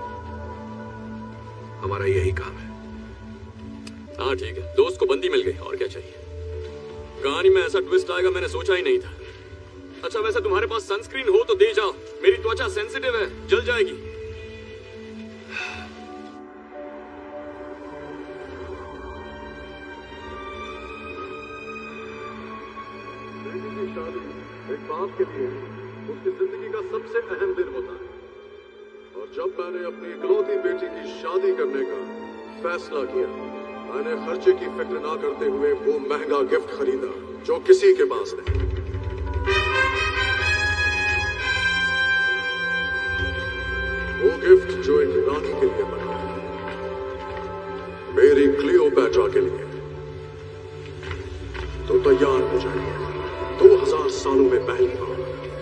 [SPEAKER 2] हमारा यही काम है।
[SPEAKER 7] हाँ ठीक है, दोस्त को बंदी मिल गई, और क्या चाहिए? कहानी में ऐसा ट्विस्ट आएगा मैंने सोचा ही नहीं था। अच्छा वैसे तुम्हारे पास सनस्क्रीन हो तो दे जाओ, मेरी त्वचा सेंसिटिव है, जल जाएगी।
[SPEAKER 5] एक बाप के लिए उसकी जिंदगी का सबसे अहम दिन होता है और जब मैंने अपनी इकलौती बेटी की शादी करने का फैसला किया, मैंने खर्चे की फिक्र ना करते हुए वो महंगा गिफ्ट खरीदा जो किसी के पास नहीं। वो गिफ्ट जो एक रानी के लिए बना, मेरी क्लियोपैट्रा के लिए। तो तैयार हो जाइए, 2000 सालों में पहली बार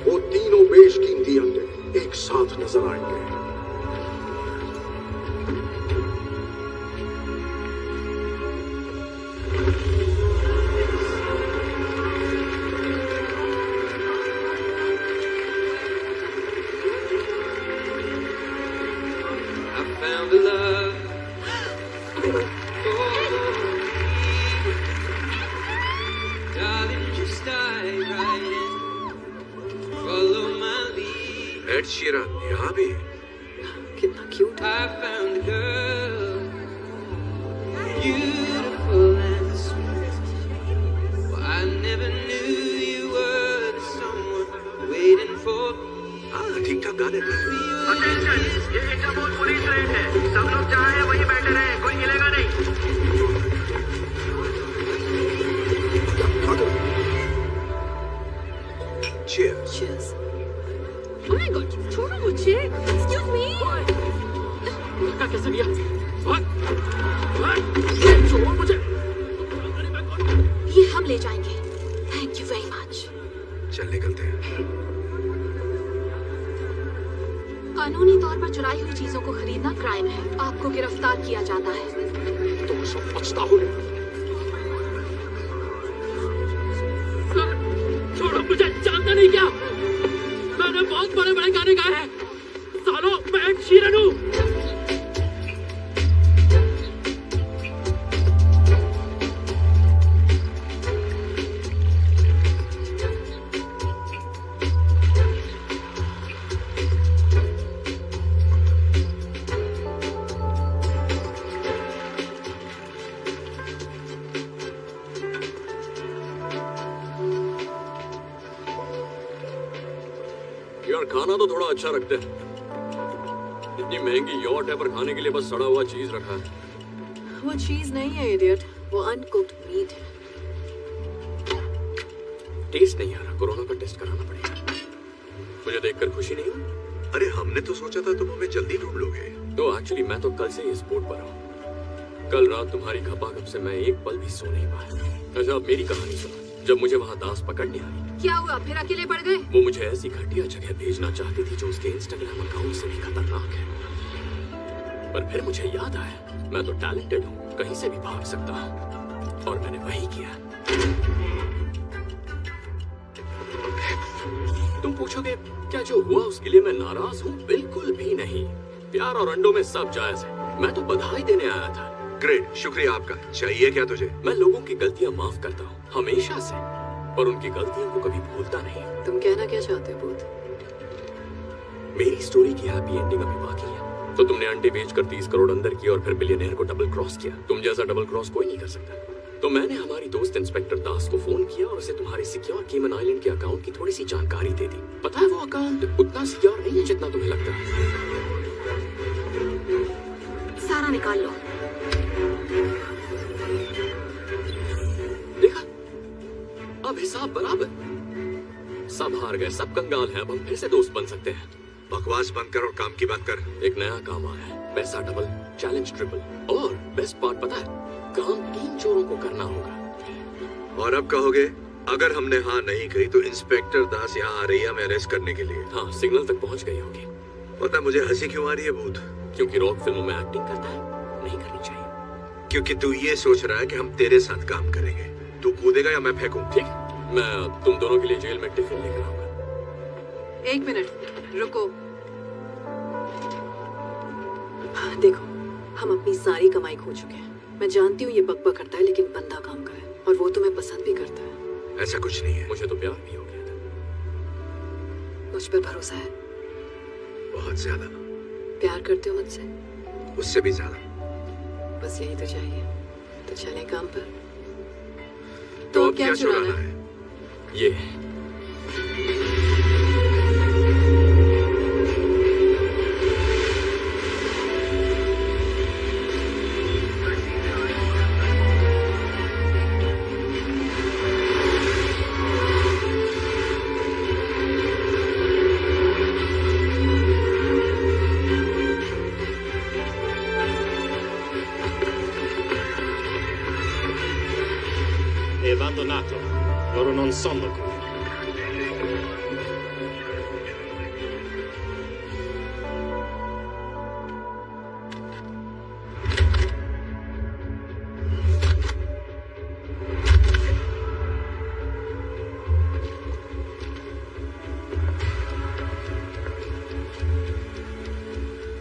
[SPEAKER 5] वो तीनों बेशकीमती अंडे एक साथ नजर आएंगे।
[SPEAKER 2] एड शीरन यहाँ भी?
[SPEAKER 9] कितना क्यूट है।
[SPEAKER 2] ठीक ठाक गाने।
[SPEAKER 11] ये इंटरपोल पुलिस रेड है, सब लोग जहाँ हैं वहीं बैठे रहे, कोई हिलेगा नहीं।
[SPEAKER 2] Cheers.
[SPEAKER 9] Cheers.
[SPEAKER 4] Oh my God, छोड़ो मुझे। Excuse me.
[SPEAKER 5] धक्का कैसे दिया? छोड़ो मुझे।
[SPEAKER 3] ये हम ले जाएंगे। Thank you very much.
[SPEAKER 2] चल निकलते हैं।
[SPEAKER 3] कानूनी तौर पर चुराई हुई चीजों को खरीदना क्राइम है, आपको गिरफ्तार किया जाता है।
[SPEAKER 5] तो सब बचता हूँ। छोड़ो मुझे, जानता नहीं क्या? मैंने बहुत बड़े बड़े गाने गाए हैं। सालों मैं एक शीरन हूँ। यार खाना तो थोड़ा अच्छा रखते हैं। इतनी महंगी यॉट है पर खाने के लिए बस सड़ा हुआ चीज रखा है।
[SPEAKER 9] वो चीज नहीं है इडियट, वो अनकुक्ड मीट है।
[SPEAKER 7] टेस्ट नहीं आ रहा, कोरोना का टेस्ट कराना पड़ेगा। मुझे देखकर खुशी नहीं हुई?
[SPEAKER 2] अरे हमने तो सोचा था तुम हमें जल्दी ढूंढ लोगे।
[SPEAKER 7] तो एक्चुअली मैं तो कल से इस बोर्ड पर हूँ। कल रात तुम्हारी खपाखप से मैं एक पल भी सो नहीं पाया। अच्छा अब मेरी कहानी सुनो। जब मुझे वहाँ दास पकड़ने आई,
[SPEAKER 3] क्या हुआ, फिर अकेले पड़ गए?
[SPEAKER 7] वो मुझे ऐसी घटिया जगह भेजना चाहती थी जो उसके इंस्टाग्राम अकाउंट से भी खतरनाक है। पर फिर मुझे याद आया, मैं तो टैलेंटेड हूँ, कहीं से भी भाग सकता हूँ, और मैंने वही किया। तुम पूछोगे क्या जो हुआ उसके लिए मैं नाराज हूँ? बिल्कुल भी नहीं। प्यार और अंडों में सब जायज है। मैं तो बधाई देने आया था।
[SPEAKER 2] ग्रेट, शुक्रिया आपका। चाहिए क्या तुझे?
[SPEAKER 7] मैं लोगों की गलतियां माफ करता हूँ हमेशा से, पर उनकी गलतियों को कभी भूलता नहीं।
[SPEAKER 9] तुम कहना क्या चाहते हो भूत?
[SPEAKER 7] मेरी स्टोरी की हैप्पी एंडिंग अभी बाकी है। तो तुमने अंडे बेचकर 30 करोड़ अंदर किया और फिर बिलियनेयर को डबल क्रॉस किया। तुम जैसा डबल क्रॉस कोई नहीं कर सकता। तो मैंने हमारी दोस्त इंस्पेक्टर दास को फोन किया और उसे तुम्हारे सिक्योर केमन आइलैंड के अकाउंट की थोड़ी सी जानकारी दे दी। पता है वो अकाउंट उतना सिक्योर नहीं है जितना तुम्हें लगता है।
[SPEAKER 3] सारा निकाल लो।
[SPEAKER 7] देखा, अब हिसाब बराबर। सब हार गए, सब कंगाल हैं, अब हम फिर से दोस्त बन सकते हैं।
[SPEAKER 2] बकवास बंद कर और काम की बात कर।
[SPEAKER 7] एक नया काम आया है, पैसा डबल, चैलेंज ट्रिपल, और बेस्ट पार्ट पता है, काम 3 चोरों को करना होगा।
[SPEAKER 2] और अब कहोगे अगर हमने हाँ नहीं कही तो इंस्पेक्टर दास यहाँ आ रही है हमें अरेस्ट करने के लिए।
[SPEAKER 7] हाँ, सिग्नल तक पहुँच गई होगी।
[SPEAKER 2] पता मुझे हंसी क्यों आ रही है भूत?
[SPEAKER 7] क्योंकि रॉक फिल्मों में एक्टिंग करता है, नहीं करनी चाहिए।
[SPEAKER 2] क्योंकि तू ये सोच रहा है कि हम तेरे साथ काम करेंगे। तू कूदेगा या मैं फेंकूं?
[SPEAKER 7] ठीक, मैं तुम दोनों के लिए जेल में टिफिन लेकर आऊंगा।
[SPEAKER 9] 1 मिनट रुको। देखो, हम अपनी सारी कमाई खो चुके हैं। मैं जानती हूँ ये बकबक करता है, लेकिन बंदा काम का है और वो तुम्हें पसंद भी करता है।
[SPEAKER 2] ऐसा कुछ नहीं है।
[SPEAKER 7] मुझे तो प्यार भी हो गया था।
[SPEAKER 9] मुझ पर भरोसा है?
[SPEAKER 2] बहुत ज्यादा।
[SPEAKER 9] प्यार करते हो मुझसे?
[SPEAKER 2] उससे भी ज्यादा।
[SPEAKER 9] बस यही तो चाहिए। तो चले काम पर।
[SPEAKER 2] तो अब क्या चुराना है?
[SPEAKER 7] ये
[SPEAKER 12] È abbandonato. Loro non sono qui.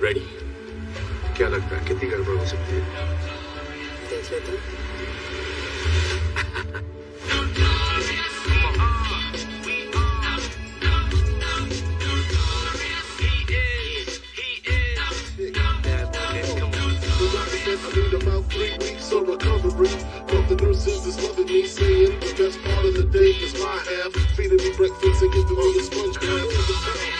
[SPEAKER 7] Ready?
[SPEAKER 2] क्या लगता है कितनी गड़बड़ हो सकती है?
[SPEAKER 9] देख लेते हैं।
[SPEAKER 13] I need about 3 weeks of recovery. But the nurses is loving me, saying the best part of the day is my half. Feeding me breakfast and giving me a sponge bath.